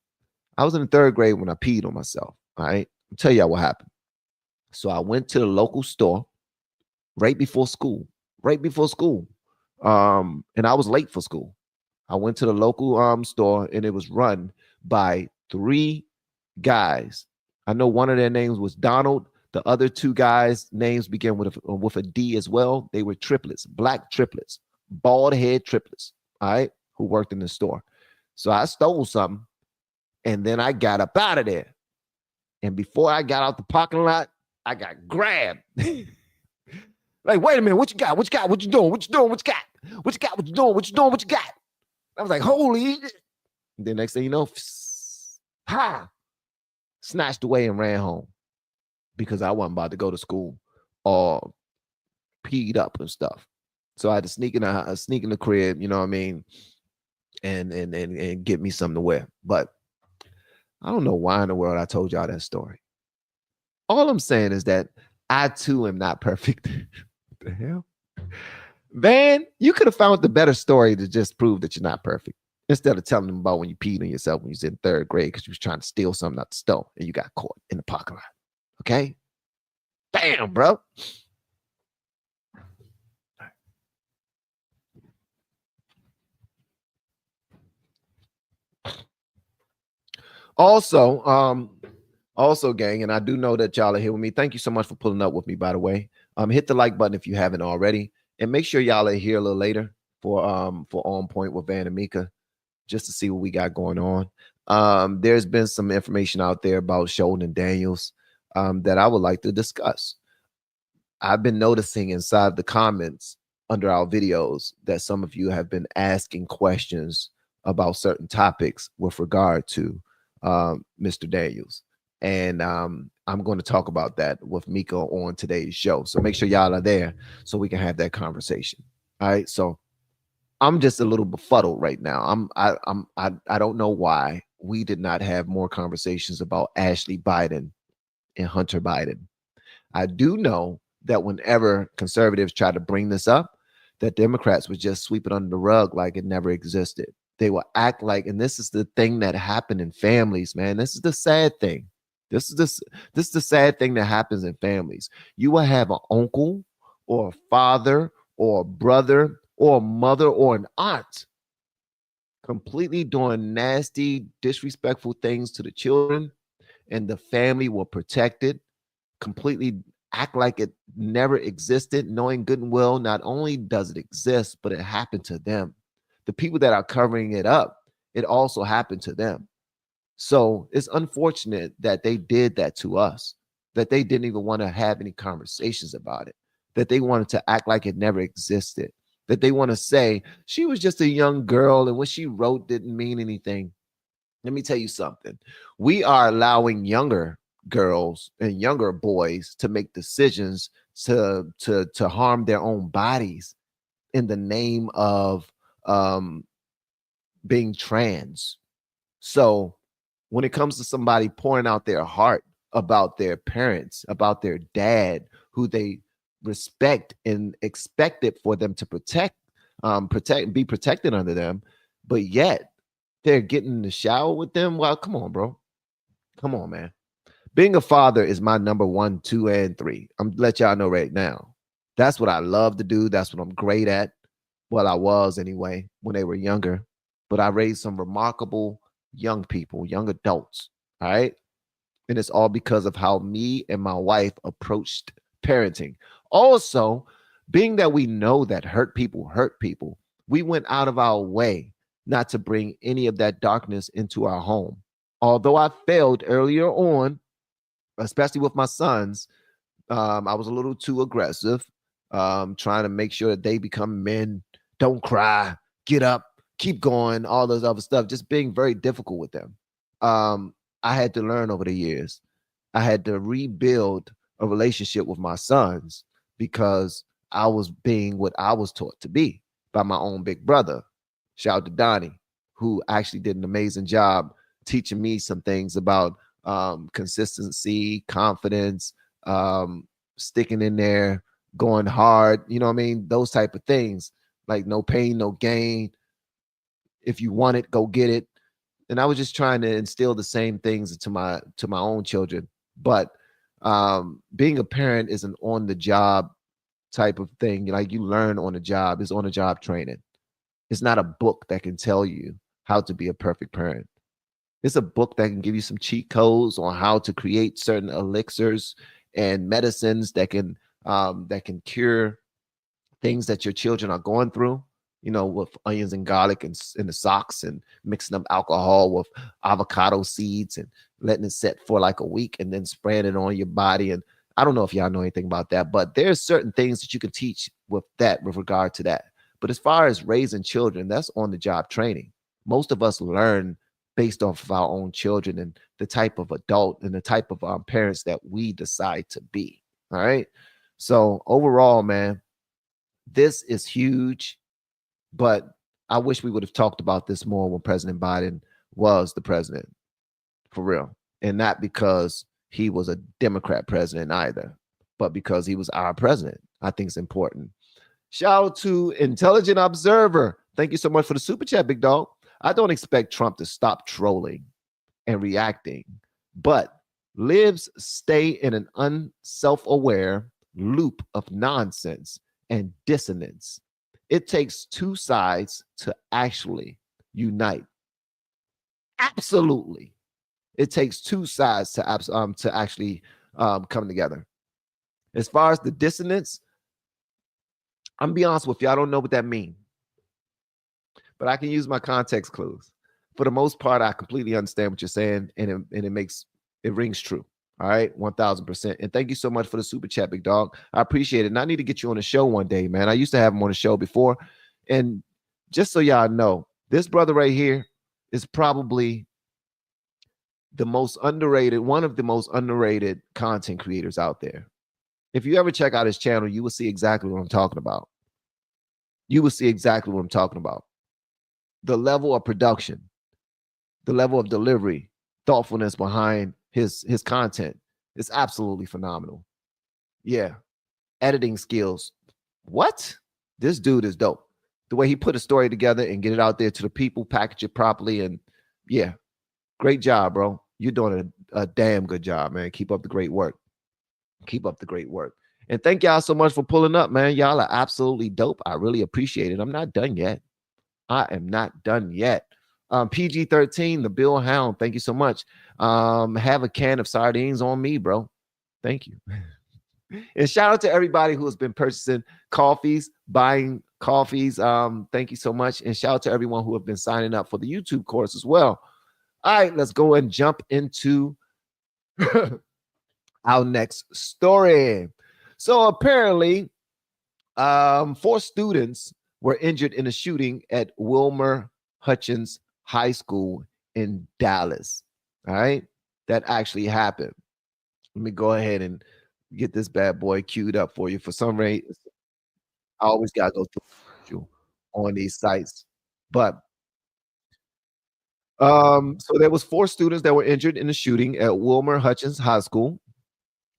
I was in the third grade when I peed on myself. All right. I'll tell y'all what happened. So I went to the local store right before school. And I was late for school. I went to the local store, and it was run by 3 guys. I know one of their names was Donald. The other 2 guys' names began with a D as well. They were triplets, black triplets, bald head triplets, all right, who worked in the store. So I stole something, and then I got up out of there. And before I got out the parking lot, I got grabbed. Like, wait a minute, what you got? What you got? What you doing? What you doing? What you got? What you got? What you doing? What you doing? What you got? I was like, holy. The next thing you know, snatched away and ran home because I wasn't about to go to school all peed up and stuff. So I had to sneak in the crib, you know what I mean, and get me something to wear. But I don't know why in the world I told y'all that story. All I'm saying is that I too am not perfect. What the hell? Van, you could have found the better story to just prove that you're not perfect, instead of telling them about when you peed on yourself when you was in third grade because you was trying to steal something out the store and you got caught in the parking lot. Okay? Damn, bro. Also, gang, and I do know that y'all are here with me. Thank you so much for pulling up with me, by the way. Hit the like button if you haven't already, and make sure y'all are here a little later for On Point with Van and Mika, just to see what we got going on. There's been some information out there about Sheldon Daniels that I would like to discuss. I've been noticing inside the comments under our videos that some of you have been asking questions about certain topics with regard to Mr. Daniels. And I'm going to talk about that with Mika on today's show. So make sure y'all are there so we can have that conversation. All right. So I'm just a little befuddled right now. I don't know why we did not have more conversations about Ashley Biden and Hunter Biden. I do know that whenever conservatives try to bring this up, that Democrats would just sweep it under the rug like it never existed. They will act like, and this is the thing that happened in families, man. This is the sad thing. This is the sad thing that happens in families. You will have an uncle or a father or a brother or a mother or an aunt completely doing nasty, disrespectful things to the children, and the family will protect it, completely act like it never existed, knowing good and well, not only does it exist, but it happened to them. The people that are covering it up, it also happened to them. So it's unfortunate that they did that to us, that they didn't even want to have any conversations about it, that they wanted to act like it never existed, that they want to say she was just a young girl and what she wrote didn't mean anything. Let me tell you something. We are allowing younger girls and younger boys to make decisions to harm their own bodies in the name of being trans. So when it comes to somebody pouring out their heart about their parents, about their dad, who they respect and expect it for them to protect, be protected under them, but yet they're getting in the shower with them. Well, come on, bro. Come on, man. Being a father is my number 1, 2, and 3. I'm gonna let y'all know right now. That's what I love to do. That's what I'm great at. Well, I was anyway when they were younger. But I raised some remarkable young people, young adults. All right. And it's all because of how me and my wife approached parenting. Also, being that we know that hurt people, we went out of our way not to bring any of that darkness into our home. Although I failed earlier on, especially with my sons, I was a little too aggressive, trying to make sure that they become men, don't cry, get up, keep going, all those other stuff, just being very difficult with them. I had to learn over the years. I had to rebuild a relationship with my sons because I was being what I was taught to be by my own big brother. Shout out to Donnie, who actually did an amazing job teaching me some things about consistency, confidence, sticking in there, going hard, you know what I mean? Those type of things, like no pain, no gain. If you want it, go get it. And I was just trying to instill the same things into my own children. But being a parent is an on the job type of thing. Like you learn on the job. It's on the job training. It's not a book that can tell you how to be a perfect parent. It's a book that can give you some cheat codes on how to create certain elixirs and medicines that can cure things that your children are going through, you know, with onions and garlic and in the socks, and mixing up alcohol with avocado seeds and letting it set for like a week and then spraying it on your body. And I don't know if y'all know anything about that, but there's certain things that you can teach with regard to that. But as far as raising children, that's on the job training. Most of us learn based off of our own children and the type of adult and the type of parents that we decide to be. All right. So overall, man, this is huge, but I wish we would have talked about this more when President Biden was the president, for real. And not because he was a Democrat president either, but because he was our president. I think it's important. Shout out to Intelligent Observer. Thank you so much for the super chat, big dog. I don't expect Trump to stop trolling and reacting, but libs stay in an unself-aware loop of nonsense and dissonance. It takes two sides to actually unite. Absolutely. It takes two sides to actually come together. As far as the dissonance, I'm gonna be honest with you, I don't know what that means, but I can use my context clues. For the most part, I completely understand what you're saying, and it rings true. All right, 1000%. And thank you so much for the super chat, big dog. I appreciate it. And I need to get you on the show one day, man. I used to have him on the show before. And just so y'all know, this brother right here is probably the most underrated, one of the most underrated content creators out there. If you ever check out his channel, you will see exactly what I'm talking about. You will see exactly what I'm talking about. The level of production, the level of delivery, thoughtfulness behind his content is absolutely phenomenal. Yeah. Editing skills. What? This dude is dope. The way he put a story together and get it out there to the people, package it properly. And yeah, great job, bro. You're doing a damn good job, man. Keep up the great work. Keep up the great work. And thank y'all so much for pulling up, man. Y'all are absolutely dope. I really appreciate it. I'm not done yet. I am not done yet. PG-13, the Bill Hound. Thank you so much. Have a can of sardines on me, bro. Thank you. And shout out to everybody who has been purchasing coffees, buying coffees. Thank you so much. And shout out to everyone who have been signing up for the YouTube course as well. All right, let's go and jump into our next story. So apparently, 4 students were injured in a shooting at Wilmer-Hutchins High School in Dallas. All right, that actually happened. Let me go ahead and get this bad boy queued up for you. For some reason, I always gotta go through on these sites. But so there was 4 students that were injured in a shooting at Wilmer-Hutchins High School.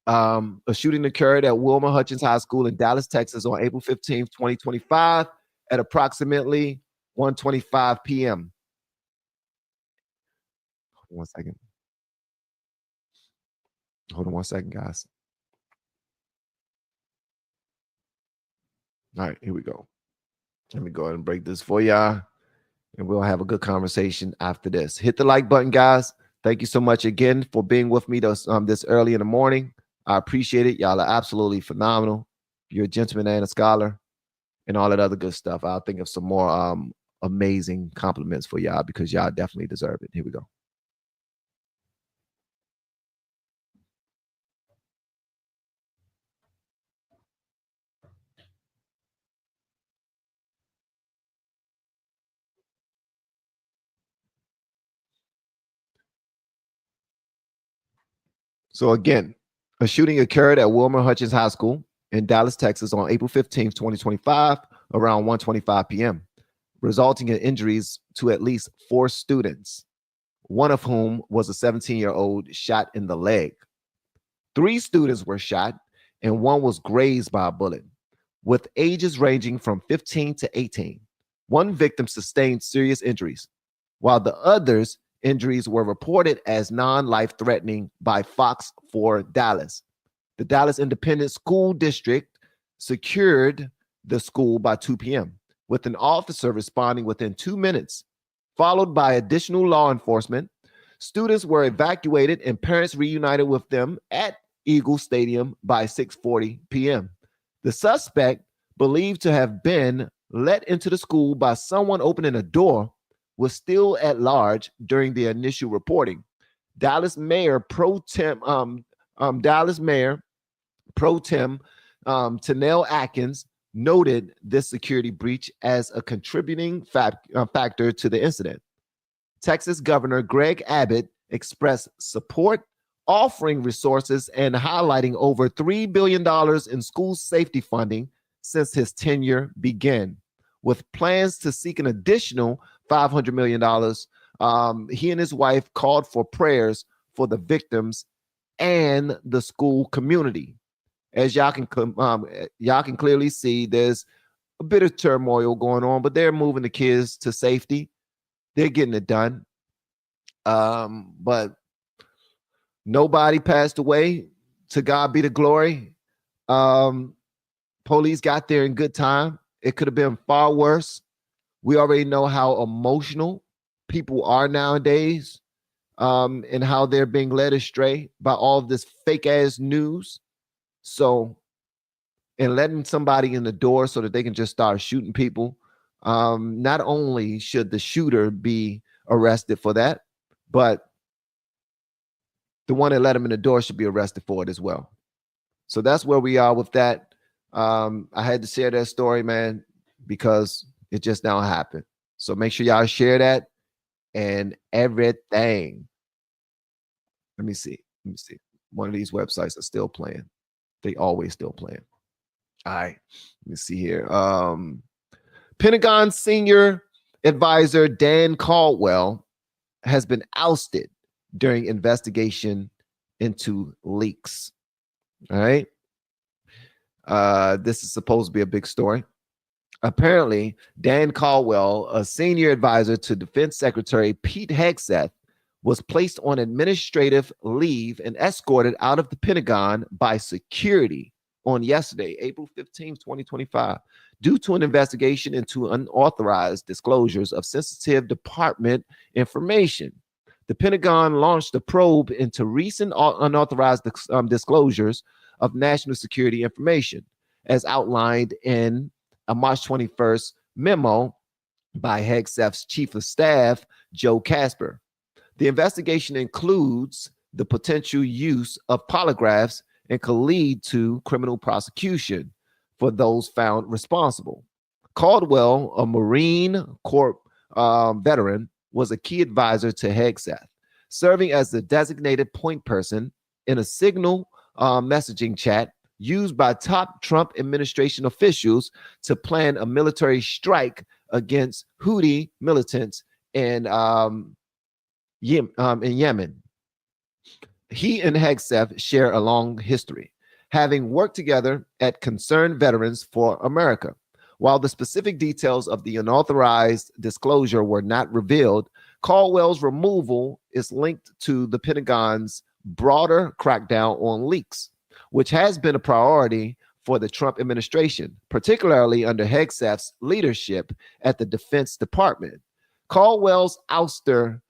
A shooting occurred at Wilmer-Hutchins High School in Dallas, Texas on April 15th, 2025 at approximately 1:25 p.m. Hold on 1 second. Hold on 1 second, guys. All right, here we go. Let me go ahead and break this for y'all, and we'll have a good conversation after this. Hit the like button, guys. Thank you so much again for being with me this early in the morning. I appreciate it. Y'all are absolutely phenomenal. You're a gentleman and a scholar and all that other good stuff. I'll think of some more amazing compliments for y'all because y'all definitely deserve it. Here we go. So again, a shooting occurred at Wilmer-Hutchins High School in Dallas, Texas on April 15th, 2025, around 1:25 p.m. resulting in injuries to at least 4 students, one of whom was a 17-year-old shot in the leg. 3 students were shot, and one was grazed by a bullet, with ages ranging from 15 to 18. One victim sustained serious injuries, while the others' injuries were reported as non-life-threatening by Fox 4 Dallas. The Dallas Independent School District secured the school by 2 p.m., with an officer responding within 2 minutes, followed by additional law enforcement. Students were evacuated and parents reunited with them at Eagle Stadium by 6:40 p.m. The suspect, believed to have been let into the school by someone opening a door, was still at large during the initial reporting. Dallas Mayor Pro Tem Tanel Atkins noted this security breach as a contributing factor to the incident. Texas Governor Greg Abbott expressed support, offering resources and highlighting over $3 billion in school safety funding since his tenure began, with plans to seek an additional $500 million. He and his wife called for prayers for the victims and the school community. As y'all can clearly see, there's a bit of turmoil going on, but they're moving the kids to safety. They're getting it done. But nobody passed away. To God be the glory. Police got there in good time. It could have been far worse. We already know how emotional people are nowadays, and how they're being led astray by all of this fake ass news. So, and letting somebody in the door so that they can just start shooting people. Not only should the shooter be arrested for that, but the one that let him in the door should be arrested for it as well. So that's where we are with that. I had to share that story, man, because it just now happened. So make sure y'all share that and everything. Let me see. One of these websites are still playing. They always still playing. All right. Let me see here. Pentagon senior advisor Dan Caldwell has been ousted during investigation into leaks. All right. This is supposed to be a big story. Apparently, Dan Caldwell, a senior advisor to Defense Secretary Pete Hegseth, was placed on administrative leave and escorted out of the Pentagon by security on yesterday, April 15, 2025, due to an investigation into unauthorized disclosures of sensitive department information. The Pentagon launched a probe into recent unauthorized disclosures of national security information, as outlined in a March 21st memo by Hegseth's chief of staff, Joe Casper. The investigation includes the potential use of polygraphs and could lead to criminal prosecution for those found responsible. Caldwell, a Marine Corps veteran, was a key advisor to Hegseth, serving as the designated point person in a signal messaging chat used by top Trump administration officials to plan a military strike against Houthi militants in Yemen. He and Hegseth share a long history, having worked together at Concerned Veterans for America. While the specific details of the unauthorized disclosure were not revealed, Caldwell's removal is linked to the Pentagon's broader crackdown on leaks, which has been a priority for the Trump administration, particularly under Hegseth's leadership at the Defense Department. Caldwell's ouster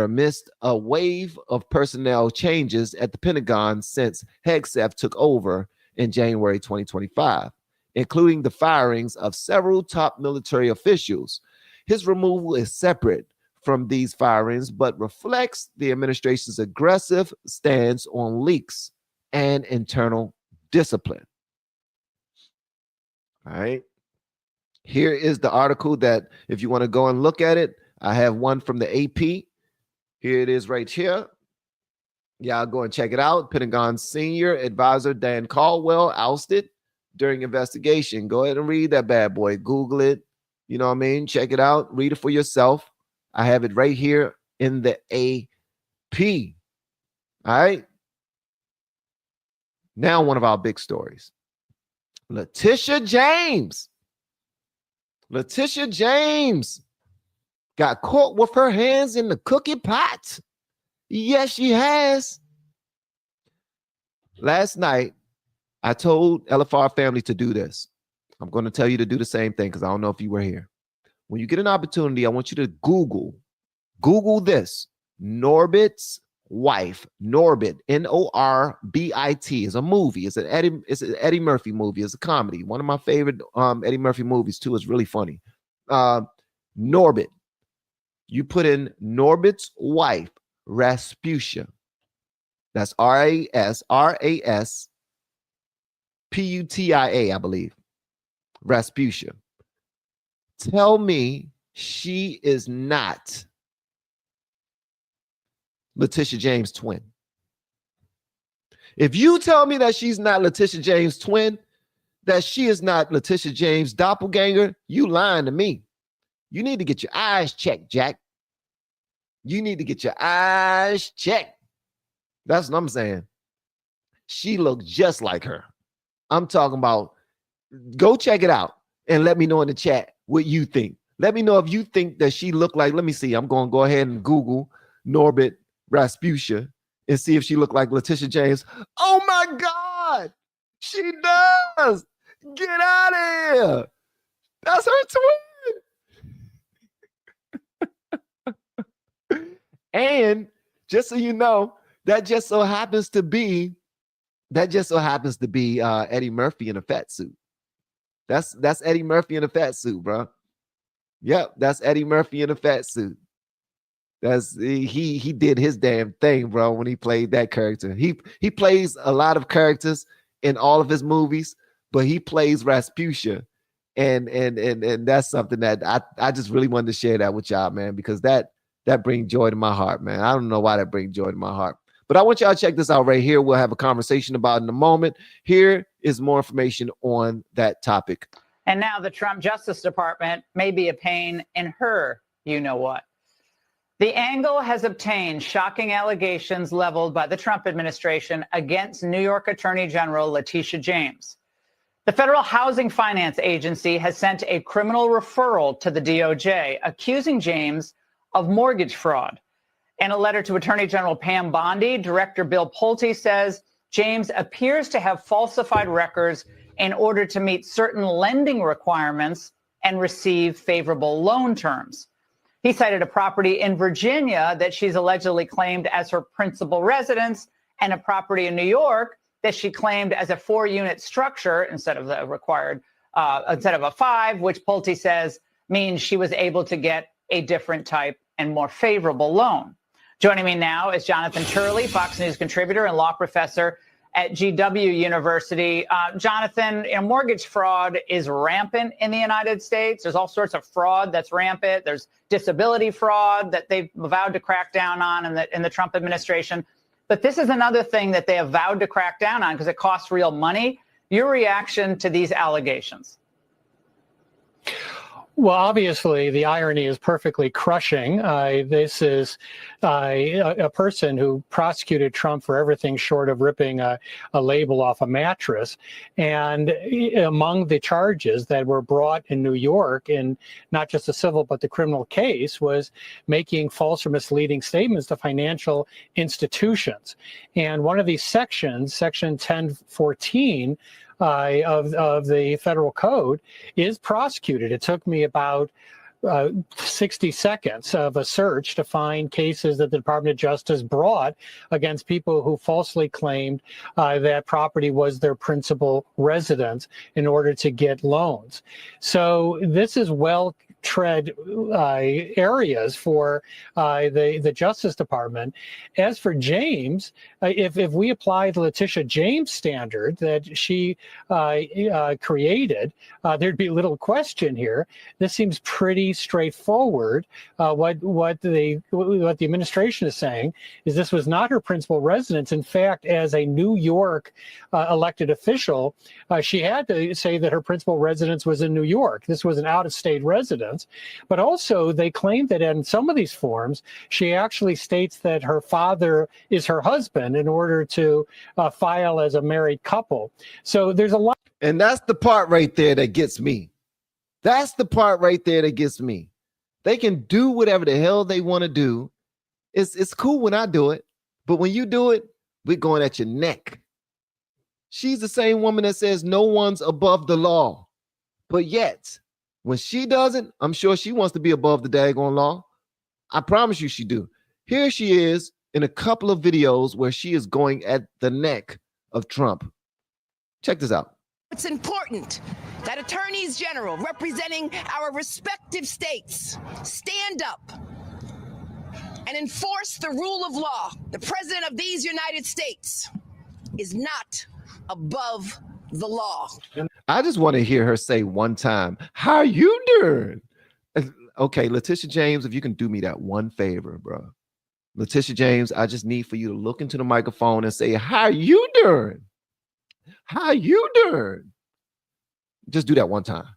missed a wave of personnel changes at the Pentagon since Hegseth took over in January 2025, including the firings of several top military officials. His removal is separate from these firings, but reflects the administration's aggressive stance on leaks and internal discipline. All right. Here is the article that, if you want to go and look at it, I have one from the AP. Here it is right here. Y'all go and check it out. Pentagon senior advisor Dan Caldwell ousted during investigation. Go ahead and read that bad boy. Google it. You know what I mean? Check it out. Read it for yourself. I have it right here in the AP. All right. Now, one of our big stories. Letitia James. Letitia James got caught with her hands in the cookie pot. Yes, she has. Last night, I told LFR family to do this. I'm going to tell you to do the same thing because I don't know if you were here. When you get an opportunity, I want you to Google this. Norbit's wife. Norbit, Norbit, is a movie. It's an Eddie Murphy movie. It's a comedy. One of my favorite Eddie Murphy movies too. It's really funny. Norbit. You put in Norbit's wife, Rasputia. That's Rasputia, I believe. Rasputia. Tell me she is not Letitia James' twin. If you tell me that she's not Letitia James' twin, that she is not Letitia James' doppelganger, you lying to me. You need to get your eyes checked, Jack. You need to get your eyes checked. That's what I'm saying. She looks just like her. I'm talking about, go check it out and let me know in the chat what you think. Let me know if you think that she looked like, let me see. I'm going to go ahead and Google Norbit Rasputia and see if she looked like Letitia James. Oh my God, she does. Get out of here. That's her twin. And just so you know, that just so happens to be Eddie Murphy in a fat suit. That's Eddie Murphy in a fat suit, bro. Yep, that's Eddie Murphy in a fat suit. He did his damn thing, bro, when he played that character. He plays a lot of characters in all of his movies, but he plays Rasputia. And that's something that I just really wanted to share that with y'all, man, because that brings joy to my heart, man. I don't know why that brings joy to my heart. But I want y'all to check this out right here. We'll have a conversation about it in a moment. Here is more information on that topic. And now the Trump Justice Department may be a pain in her you-know-what. The Angle has obtained shocking allegations leveled by the Trump administration against New York Attorney General Letitia James. The Federal Housing Finance Agency has sent a criminal referral to the DOJ accusing James of mortgage fraud. In a letter to Attorney General Pam Bondi, Director Bill Pulte says James appears to have falsified records in order to meet certain lending requirements and receive favorable loan terms. He cited a property in Virginia that she's allegedly claimed as her principal residence and a property in New York that she claimed as a 4-unit structure instead of the required, instead of a 5, which Pulte says means she was able to get a different type and more favorable loan. Joining me now is Jonathan Turley, Fox News contributor and law professor at GW University. Jonathan, mortgage fraud is rampant in the United States. There's all sorts of fraud that's rampant. There's disability fraud that they've vowed to crack down on in the Trump administration. But this is another thing that they have vowed to crack down on because it costs real money. Your reaction to these allegations? Well, obviously, the irony is perfectly crushing. This is a person who prosecuted Trump for everything short of ripping a label off a mattress. And among the charges that were brought in New York, in not just the civil but the criminal case, was making false or misleading statements to financial institutions. And one of these sections, Section 1014, of the federal code, is prosecuted. It took me about 60 seconds of a search to find cases that the Department of Justice brought against people who falsely claimed that property was their principal residence in order to get loans. So this is well tread areas for the Justice Department. As for James, if we applied Letitia James' standard that she created, there'd be little question here. This seems pretty straightforward. What the administration is saying is this was not her principal residence. In fact, as a New York elected official, she had to say that her principal residence was in New York. This was an out-of-state residence. But also, they claim that in some of these forms, she actually states that her father is her husband in order to file as a married couple. So there's a lot. And that's the part right there that gets me. That's the part right there that gets me. They can do whatever the hell they want to do. It's cool when I do it, but when you do it, we're going at your neck. She's the same woman that says no one's above the law. But yet, when she doesn't, I'm sure she wants to be above the daggone law. I promise you she do. Here she is in a couple of videos where she is going at the neck of Trump. Check this out. It's important that attorneys general representing our respective states stand up and enforce the rule of law. The president of these United States is not above the law. I just want to hear her say one time, "How you doing?" Okay, Letitia James, if you can do me that one favor, bro. Letitia James, I just need for you to look into the microphone and say, "How you doing? How you doing?" Just do that one time.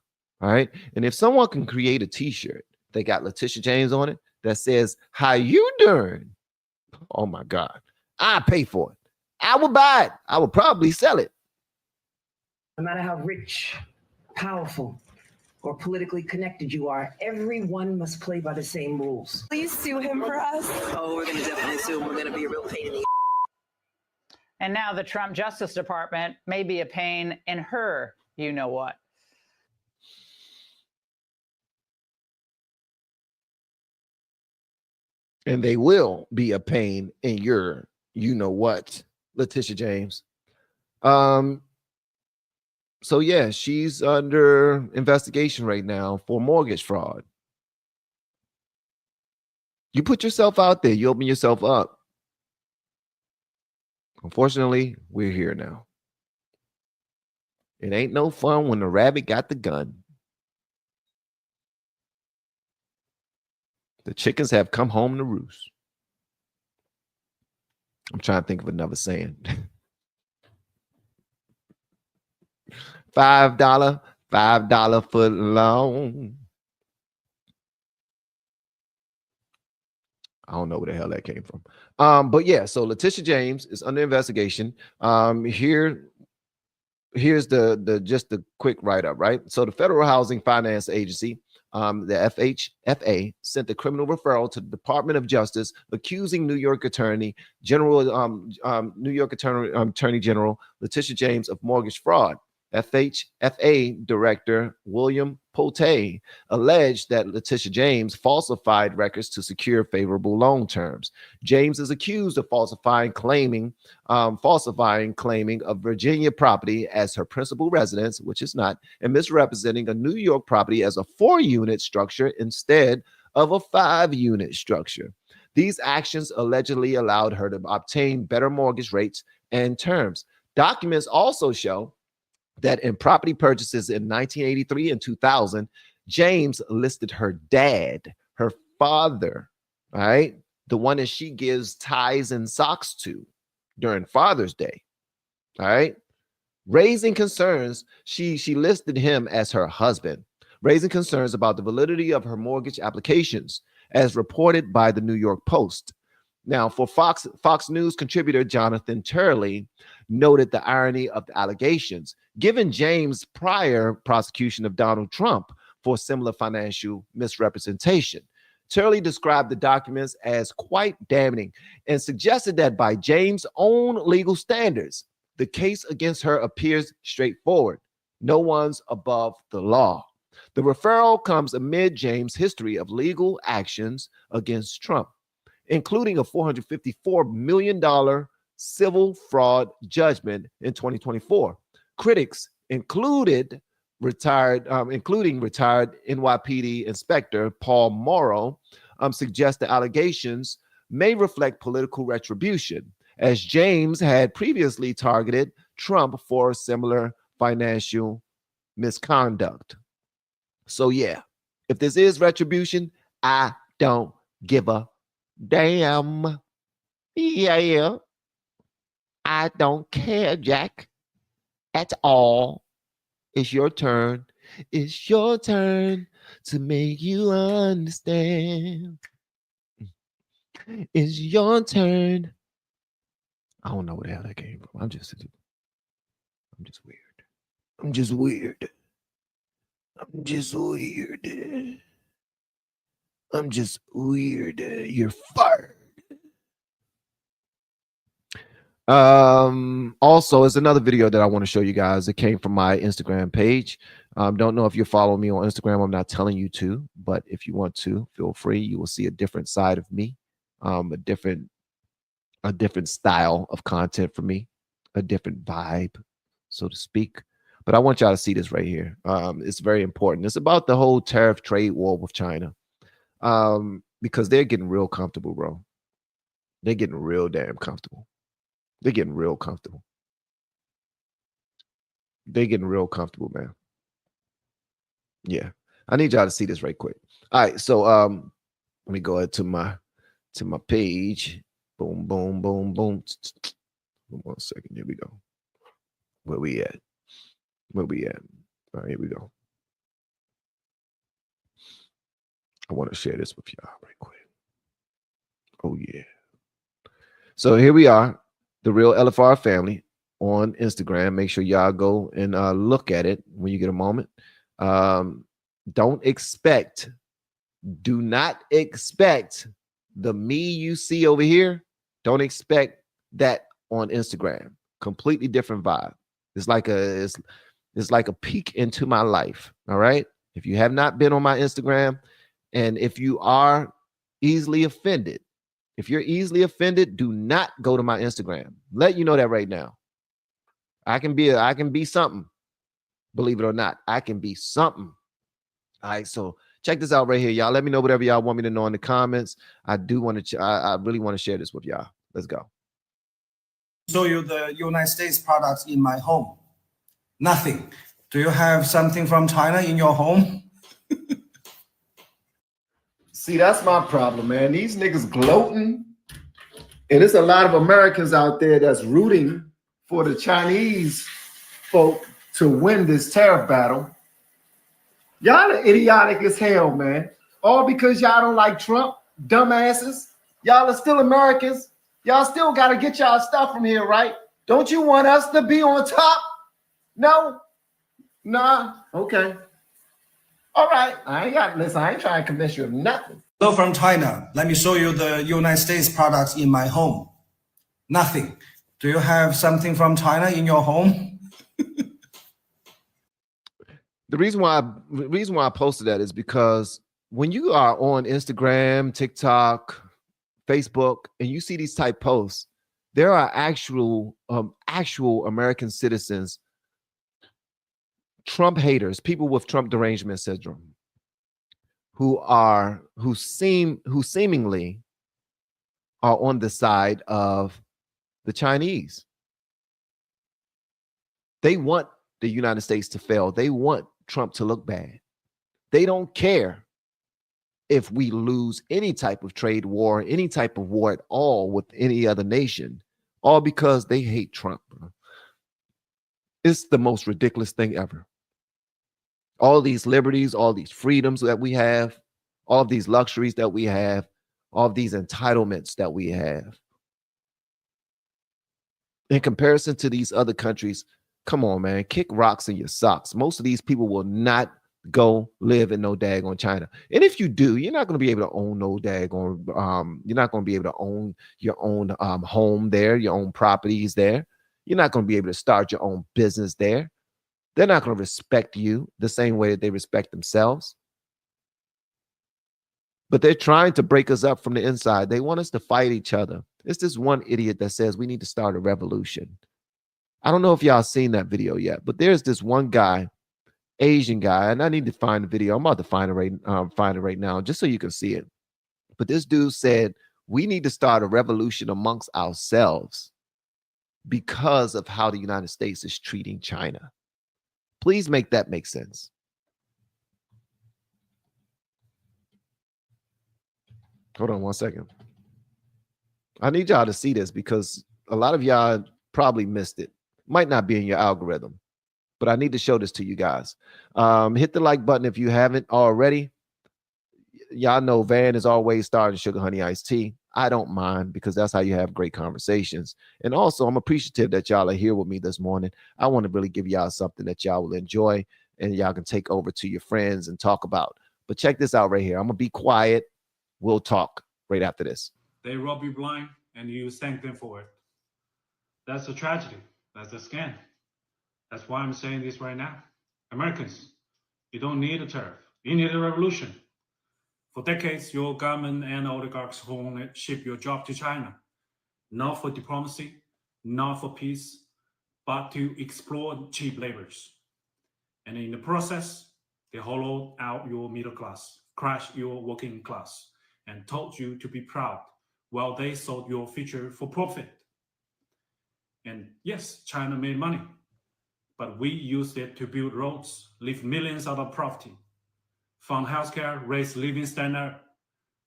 All right. And if someone can create a t-shirt, they got Letitia James on it that says, "How you doing?" Oh my God. I pay for it. I will buy it. I will probably sell it. No matter how rich, powerful, or politically connected you are, everyone must play by the same rules. Please sue him for us. Oh, we're going to definitely sue him. We're going to be a real pain in the And now the Trump Justice Department may be a pain in her you-know-what. And they will be a pain in your you-know-what, Letitia James. So yeah, she's under investigation right now for mortgage fraud. You put yourself out there, you open yourself up. Unfortunately, we're here now. It ain't no fun when the rabbit got the gun. The chickens have come home to roost. I'm trying to think of another saying. $5 foot long. I don't know where the hell that came from. But yeah, so Letitia James is under investigation. Here's the just the quick write-up, right? So the Federal Housing Finance Agency, the FHFA, sent a criminal referral to the Department of Justice accusing New York Attorney General Letitia James of mortgage fraud. FHFA Director Wilmer-Hutchins alleged that Letitia James falsified records to secure favorable loan terms. James is accused of claiming a Virginia property as her principal residence, which is not, and misrepresenting a New York property as a 4-unit structure instead of a 5-unit structure. These actions allegedly allowed her to obtain better mortgage rates and terms. Documents also show that in property purchases in 1983 and 2000, James listed her dad, her father, right? The one that she gives ties and socks to during Father's Day, all right? Raising concerns, she listed him as her husband, raising concerns about the validity of her mortgage applications, as reported by the New York Post. Now, for Fox News contributor Jonathan Turley noted the irony of the allegations, given James' prior prosecution of Donald Trump for similar financial misrepresentation. Turley described the documents as quite damning and suggested that by James' own legal standards, the case against her appears straightforward. No one's above the law. The referral comes amid James' history of legal actions against Trump, including a $454 million civil fraud judgment in 2024. Critics included including retired NYPD Inspector Paul Morrow, suggest the allegations may reflect political retribution, as James had previously targeted Trump for similar financial misconduct. So yeah, if this is retribution, I don't give a damn. Yeah, I don't care, Jack, at all. It's your turn. It's your turn to make you understand. It's your turn. I don't know where the hell that came from. I'm just weird. I'm just weird. I'm just weird. I'm just weird. You're fired. Also, it's another video that I want to show you guys. It came from my Instagram page. Don't know if you're following me on Instagram. I'm not telling you to, but if you want to, feel free. You will see a different side of me, a different style of content for me, a different vibe, so to speak. But I want y'all to see this right here. It's very important. It's about the whole tariff trade war with China, because they're getting real comfortable, bro. They're getting real damn comfortable. They're getting real comfortable. They're getting real comfortable, man. Yeah, I need y'all to see this right quick. All right, so let me go ahead to my page. Boom, boom, boom, boom. 1 second. Here we go. Where we at? All right, here we go. I want to share this with y'all right quick. Oh yeah. So here we are. The Real LFR Family on Instagram. Make sure y'all go and look at it when you get a moment. Do not expect the me you see over here. Don't expect that on Instagram. Completely different vibe. It's like a peek into my life. All right. If you have not been on my Instagram, and if you are easily offended, if you're easily offended, do not go to my Instagram. Let you know that right now. I can be something. Believe it or not, I can be something. All right, so check this out right here, y'all. Let me know whatever y'all want me to know in the comments. I really want to share this with y'all. Let's go. Show you the United States products in my home. Nothing. Do you have something from China in your home? See, that's my problem, man. These niggas gloating. And there's a lot of Americans out there that's rooting for the Chinese folk to win this tariff battle. Y'all are idiotic as hell, man. All because y'all don't like Trump, dumbasses. Y'all are still Americans. Y'all still got to get y'all stuff from here, right? Don't you want us to be on top? No? Nah? Okay. All right. I ain't trying to convince you of nothing. Hello from China. Let me show you the United States products in my home. Nothing. Do you have something from China in your home? The reason why I posted that is because when you are on Instagram, TikTok, Facebook, and you see these type posts, there are actual American citizens, Trump haters, people with Trump derangement syndrome, who seemingly are on the side of the Chinese. They want the United States to fail. They want Trump to look bad. They don't care if we lose any type of trade war, any type of war at all with any other nation, all because they hate Trump. It's the most ridiculous thing ever. All these liberties, all these freedoms that we have, all of these luxuries that we have, all of these entitlements that we have. In comparison to these other countries, come on, man, kick rocks in your socks. Most of these people will not go live in no daggone China. And if you do, you're not going to be able to own no daggone, you're not going to be able to own your own home there, your own properties there. You're not going to be able to start your own business there. They're not going to respect you the same way that they respect themselves. But they're trying to break us up from the inside. They want us to fight each other. It's this one idiot that says we need to start a revolution. I don't know if y'all seen that video yet, but there's this one guy, Asian guy, and I need to find the video. I'm about to find it right now, just so you can see it. But this dude said, we need to start a revolution amongst ourselves because of how the United States is treating China. Please make that make sense. Hold on one second. I need y'all to see this because a lot of y'all probably missed it. Might not be in your algorithm, but I need to show this to you guys. Hit the like button if you haven't already. Y'all know Van is always starting sugar honey iced tea. I don't mind because that's how you have great conversations. And also, I'm appreciative that y'all are here with me this morning. I want to really give y'all something that y'all will enjoy and y'all can take over to your friends and talk about. But check this out right here. I'm going to be quiet. We'll talk right after this. They rob you blind and you thank them for it. That's a tragedy. That's a scam. That's why I'm saying this right now. Americans, you don't need a tariff. You need a revolution. For decades, your government and oligarchs only ship your job to China, not for diplomacy, not for peace, but to exploit cheap laborers. And in the process, they hollowed out your middle class, crushed your working class, and told you to be proud while they sold your future for profit. And yes, China made money, but we used it to build roads, lift millions out of poverty, fund healthcare, raise living standard.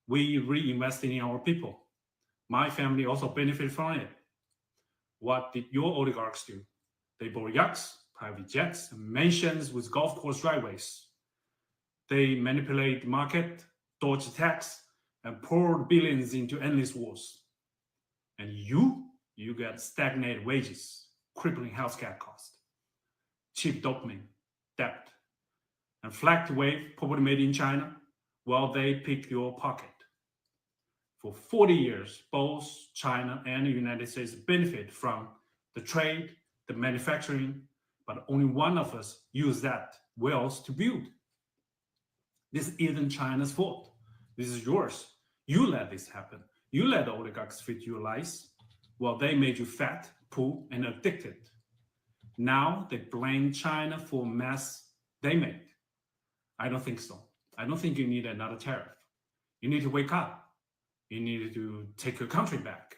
We reinvested in our people. My family also benefited from it. What did your oligarchs do? They bought yachts, private jets, mansions with golf course driveways. They manipulate the market, dodged tax, and poured billions into endless wars. And you get stagnated wages, crippling healthcare costs, cheap dopamine, debt, and flagged wave poverty made in China while they pick your pocket. For 40 years, both China and the United States benefit from the trade, the manufacturing, but only one of us use that wealth to build. This isn't China's fault. This is yours. You let this happen. You let the oligarchs fit your lies while they made you fat, poor, and addicted. Now they blame China for mess they made. I don't think so. I don't think you need another tariff. You need to wake up. You need to take your country back.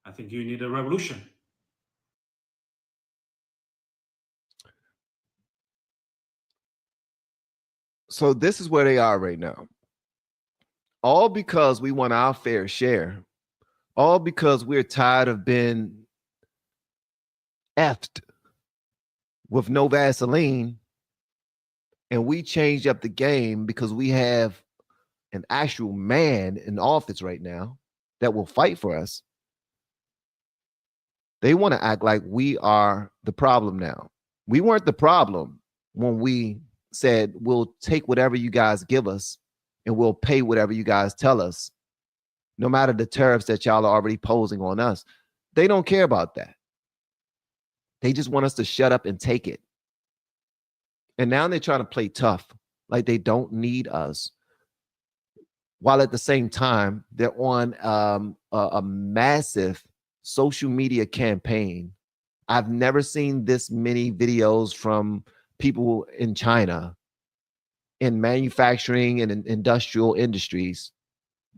I think you need a revolution. So this is where they are right now. All because we want our fair share. All because we're tired of being effed with no Vaseline. And we changed up the game because we have an actual man in office right now that will fight for us. They want to act like we are the problem now. We weren't the problem when we said, we'll take whatever you guys give us and we'll pay whatever you guys tell us, no matter the tariffs that y'all are already posing on us. They don't care about that. They just want us to shut up and take it. And now they're trying to play tough, like they don't need us. While at the same time, they're on a massive social media campaign. I've never seen this many videos from people in China in manufacturing and in industrial industries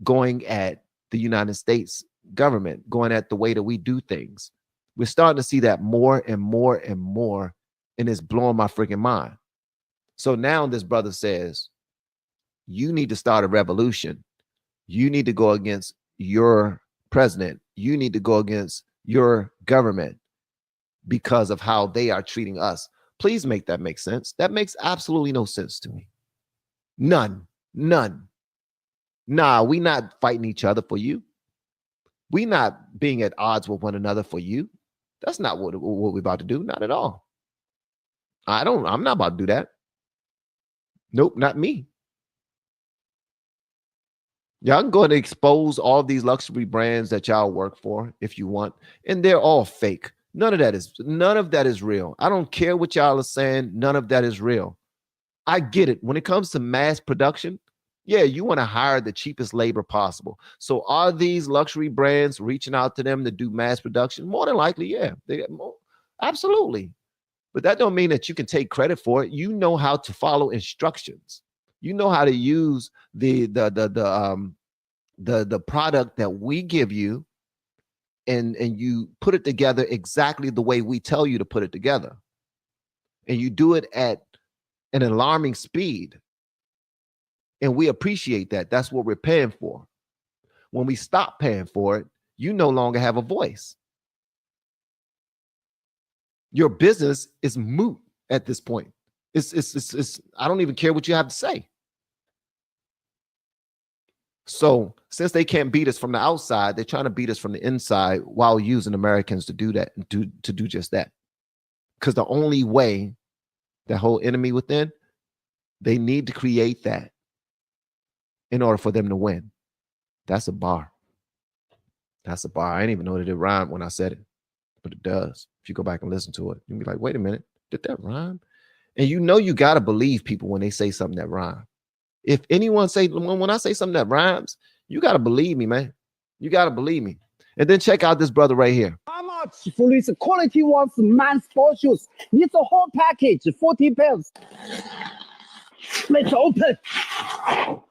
going at the United States government, going at the way that we do things. We're starting to see that more and more and more, and it's blowing my freaking mind. So now this brother says, you need to start a revolution. You need to go against your president. You need to go against your government because of how they are treating us. Please make that make sense. That makes absolutely no sense to me. None. Nah, we not fighting each other for you. We not being at odds with one another for you. That's not what we're about to do. Not at all. I'm not about to do that. Nope, not me. Y'all can go ahead and expose all these luxury brands that y'all work for if you want, and they're all fake. None of that is real. I don't care what y'all are saying. None of that is real. I get it. When it comes to mass production, yeah, you want to hire the cheapest labor possible. So are these luxury brands reaching out to them to do mass production? More than likely, yeah. Absolutely. But that don't mean that you can take credit for it. You know how to follow instructions. You know how to use the product that we give you, and you put it together exactly the way we tell you to put it together. And you do it at an alarming speed. And we appreciate that. That's what we're paying for. When we stop paying for it, you no longer have a voice. Your business is moot at this point. It's I don't even care what you have to say. So since they can't beat us from the outside, they're trying to beat us from the inside while using Americans to do that, to do just that. Because the only way, that whole enemy within, they need to create that in order for them to win. That's a bar. That's a bar. I didn't even know that it rhymed when I said it, but it does. If you go back and listen to it, you'll be like, wait a minute, did that rhyme? And you know you got to believe people when they say something that rhymes. If anyone say, when I say something that rhymes, you got to believe me, man. You got to believe me. And then check out this brother right here. How much for this quality ones men's sports shoes? It's a whole package, 40 pairs. Let's open.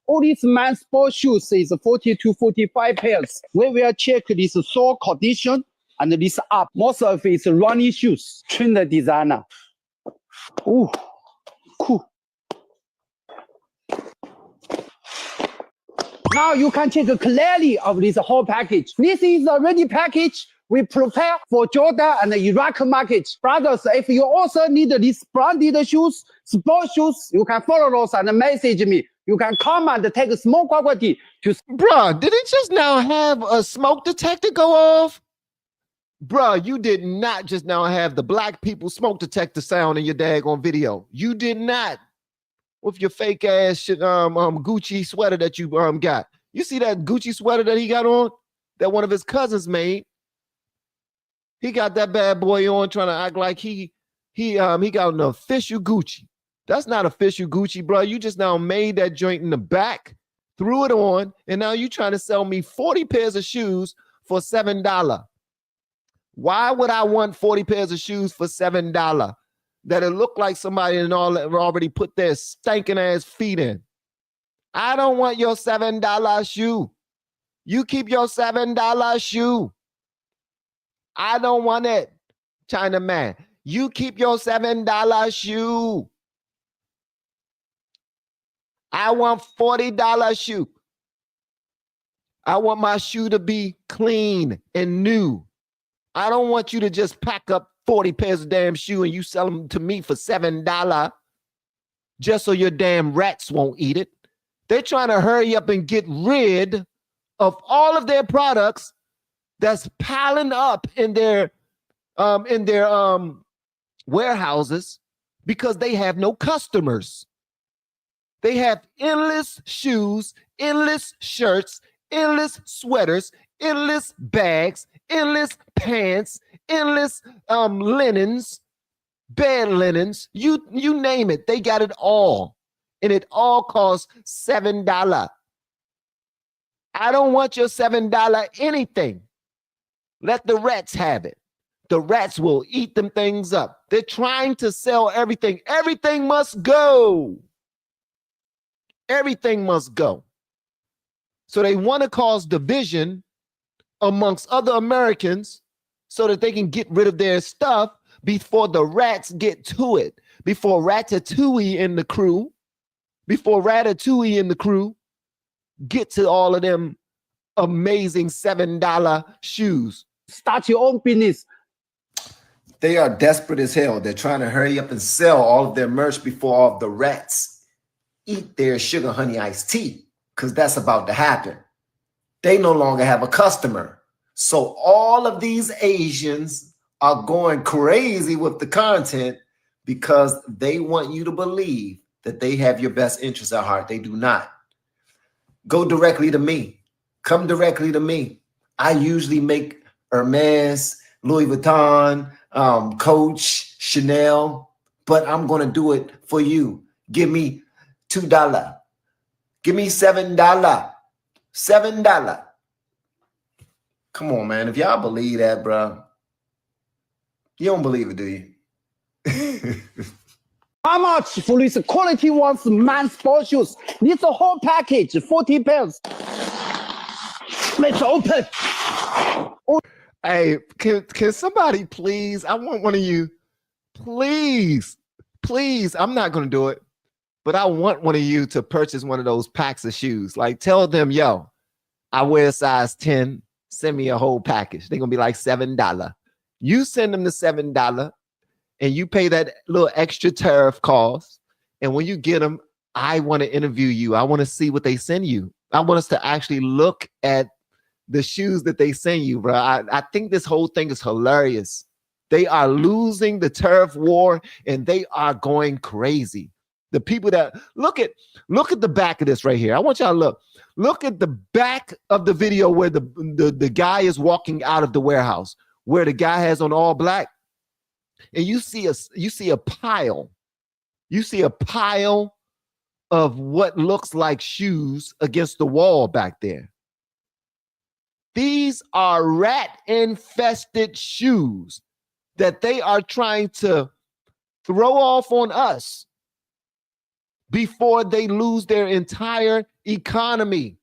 All these men's sports shoes is 40 to 45 pairs. We will check this sole condition and this up. Most of it is running shoes. Trainer designer. Oh, cool. Now you can check clearly of this whole package. This is already packaged. We prepare for Jordan and the Iraq market. Brothers, if you also need these branded shoes, sports shoes, you can follow us and message me. You can come and take a small quantity to... Bruh, did it just now have a smoke detector go off? Bruh, you did not just now have the black people smoke detector sound in your daggone video. You did not. With your fake ass shit, Gucci sweater that you got. You see that Gucci sweater that he got on? That one of his cousins made. He got that bad boy on trying to act like he got an official Gucci. That's not official Gucci, bro. You just now made that joint in the back, threw it on, and now you trying to sell me 40 pairs of shoes for $7. Why would I want 40 pairs of shoes for $7? That it looked like somebody and all already put their stinking ass feet in. I don't want your $7 shoe. You keep your $7 shoe. I don't want it, China man. You keep your $7 shoe. I want $40 shoe. I want my shoe to be clean and new. I don't want you to just pack up 40 pairs of damn shoe and you sell them to me for $7 just so your damn rats won't eat it. They're trying to hurry up and get rid of all of their products that's piling up in their warehouses because they have no customers. They have endless shoes, endless shirts, endless sweaters, endless bags, endless pants, endless linens, bed linens, you name it. They got it all. And it all costs $7. I don't want your $7 anything. Let the rats have it. The rats will eat them things up. They're trying to sell everything. Everything must go. Everything must go. So they want to cause division amongst other Americans so that they can get rid of their stuff before the rats get to it. Before Ratatouille and the crew get to all of them amazing $7 shoes. Start your own business. They are desperate as hell. They're trying to hurry up and sell all of their merch before all of the rats eat their sugar honey iced tea, because that's about to happen. They no longer have a customer. So all of these Asians are going crazy with the content because they want you to believe that they have your best interests at heart. They do not. Go directly to me. Come directly to me. I usually make Hermes, Louis Vuitton, Coach, Chanel, but I'm going to do it for you. Give me $2. Give me $7. $7. Come on, man. If y'all believe that, bro, you don't believe it, do you? How much for this quality ones men's sports shoes? It's a whole package, 40 pairs. Let's open. Hey, can somebody please? I want one of you. Please. I'm not going to do it, but I want one of you to purchase one of those packs of shoes. Like, tell them, yo, I wear a size 10. Send me a whole package. They're going to be like $7. You send them the $7 and you pay that little extra tariff cost. And when you get them, I want to interview you. I want to see what they send you. I want us to actually look at the shoes that they send you, bro. I think this whole thing is hilarious. They are losing the tariff war and they are going crazy. The people that look at the back of this right here. I want y'all to look at the back of the video where the guy is walking out of the warehouse, where the guy has on all black, and you see a pile of what looks like shoes against the wall back there. These are rat-infested shoes that they are trying to throw off on us before they lose their entire economy.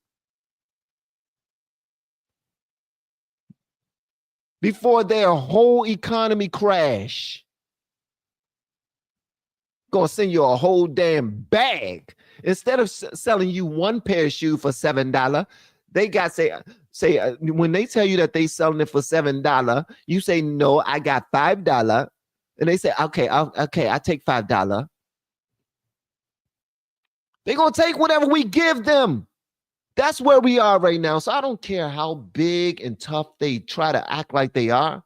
Before their whole economy crash. Gonna send you a whole damn bag. Instead of selling you one pair of shoes for $7, they got say when they tell you that they selling it for $7, you say, no, I got $5. And they say, okay, I take $5. They're going to take whatever we give them. That's where we are right now. So I don't care how big and tough they try to act like they are,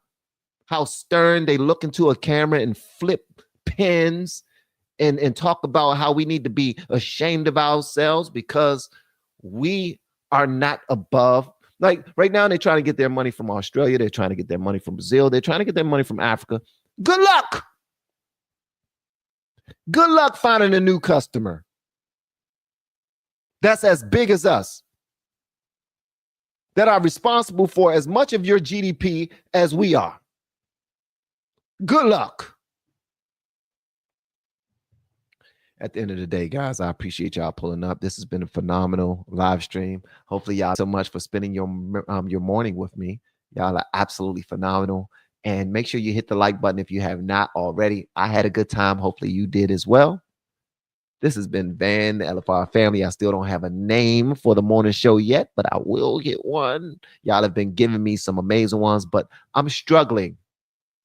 how stern they look into a camera and flip pens and talk about how we need to be ashamed of ourselves because we are not above. Like right now, they're trying to get their money from Australia. They're trying to get their money from Brazil. They're trying to get their money from Africa. Good luck. Good luck finding a new customer that's as big as us, that are responsible for as much of your GDP as we are. Good luck. At the end of the day, guys, I appreciate y'all pulling up. This has been a phenomenal live stream. Hopefully, y'all so much for spending your morning with me. Y'all are absolutely phenomenal. And make sure you hit the like button if you have not already. I had a good time. Hopefully, you did as well. This has been Van, the LFR family. I still don't have a name for the morning show yet, but I will get one. Y'all have been giving me some amazing ones, but I'm struggling.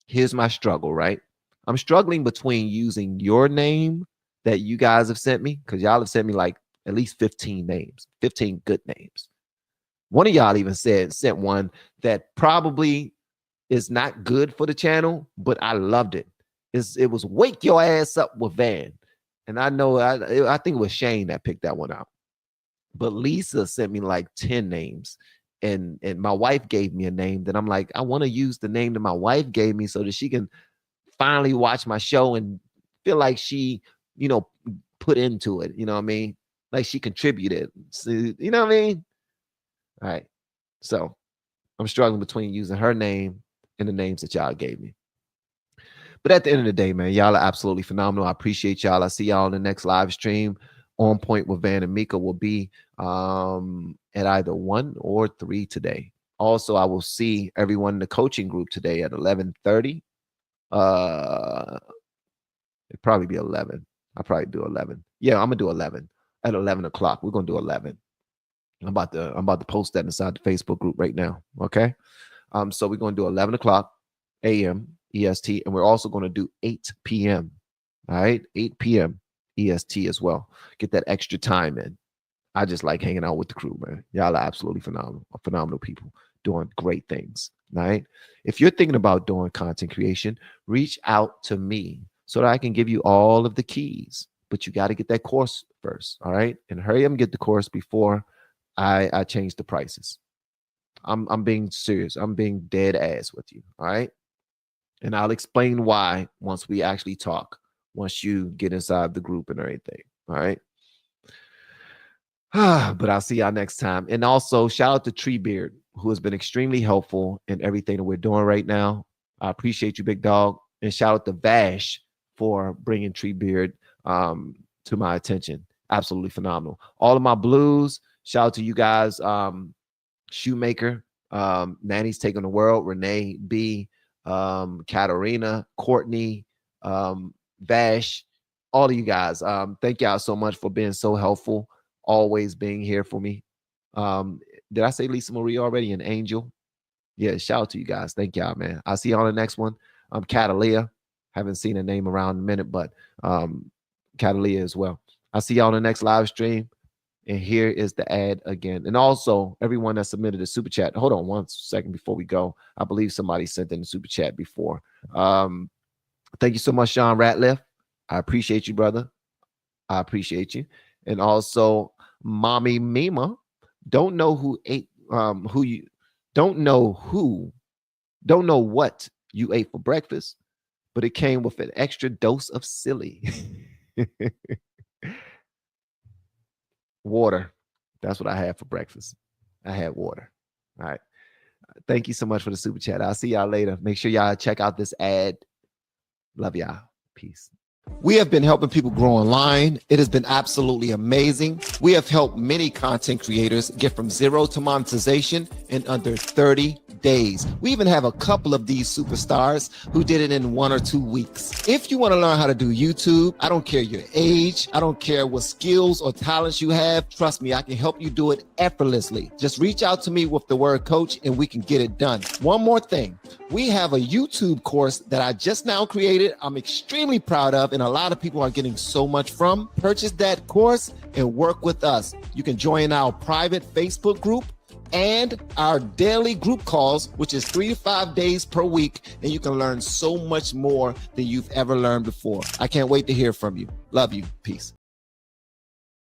Here's my struggle, right? I'm struggling between using your name that you guys have sent me, because y'all have sent me like at least 15 names, 15 good names. One of y'all even sent one that probably is not good for the channel, but I loved it. It was Wake Your Ass Up with Van. And I know, I think it was Shane that picked that one out. But Lisa sent me like 10 names. And my wife gave me a name that I'm like, I want to use the name that my wife gave me so that she can finally watch my show and feel like she, put into it. You know what I mean? Like she contributed. So, you know what I mean? All right. So I'm struggling between using her name and the names that y'all gave me. But at the end of the day, man, y'all are absolutely phenomenal. I appreciate y'all. I see y'all in the next live stream. On Point with Van and Mika will be at either 1 or 3 today. Also, I will see everyone in the coaching group today at 11:30. It'd probably be 11. I'll probably do 11. Yeah, I'm gonna do 11 at 11 o'clock. We're gonna do 11. I'm about to post that inside the Facebook group right now. Okay. So we're gonna do 11 o'clock a.m. EST, and we're also gonna do 8 p.m. All right, 8 p.m. EST as well. Get that extra time in. I just like hanging out with the crew, man. Y'all are absolutely phenomenal people doing great things. All right. If you're thinking about doing content creation, reach out to me so that I can give you all of the keys. But you got to get that course first. All right. And hurry up and get the course before I change the prices. I'm being serious. I'm being dead ass with you. All right. And I'll explain why once we actually talk, once you get inside the group and everything. All right. But I'll see y'all next time. And also shout out to Treebeard, who has been extremely helpful in everything that we're doing right now. I appreciate you, big dog. And shout out to Vash, for bringing Treebeard to my attention. Absolutely phenomenal. All of my blues, shout out to you guys. Shoemaker, Nanny's Taking the World, Renee B, Katarina, Courtney, Vash, all of you guys. Thank y'all so much for being so helpful, always being here for me. Did I say Lisa Marie already? And Angel? Yeah, shout out to you guys. Thank y'all, man. I'll see you on the next one. Catalia. Haven't seen a name around in a minute, but Catalia as well. I'll see y'all on the next live stream. And here is the ad again. And also, everyone that submitted a super chat. Hold on one second before we go. I believe somebody sent in a super chat before. Thank you so much, Sean Ratliff. I appreciate you, brother. I appreciate you. And also, Mommy Mima. Don't know what you ate for breakfast, but it came with an extra dose of silly. Water. That's what I had for breakfast. I had water. All right. Thank you so much for the super chat. I'll see y'all later. Make sure y'all check out this ad. Love y'all. Peace. We have been helping people grow online. It has been absolutely amazing. We have helped many content creators get from zero to monetization in under 30 days. We even have a couple of these superstars who did it in 1 or 2 weeks. If you want to learn how to do YouTube, I don't care your age, I don't care what skills or talents you have. Trust me, I can help you do it effortlessly. Just reach out to me with the word coach and we can get it done. One more thing. We have a YouTube course that I just now created. I'm extremely proud of, and a lot of people are getting so much from. Purchase that course and work with us. You can join our private Facebook group and our daily group calls, which is 3 to 5 days per week, and you can learn so much more than you've ever learned before. I can't wait to hear from you. Love you. Peace.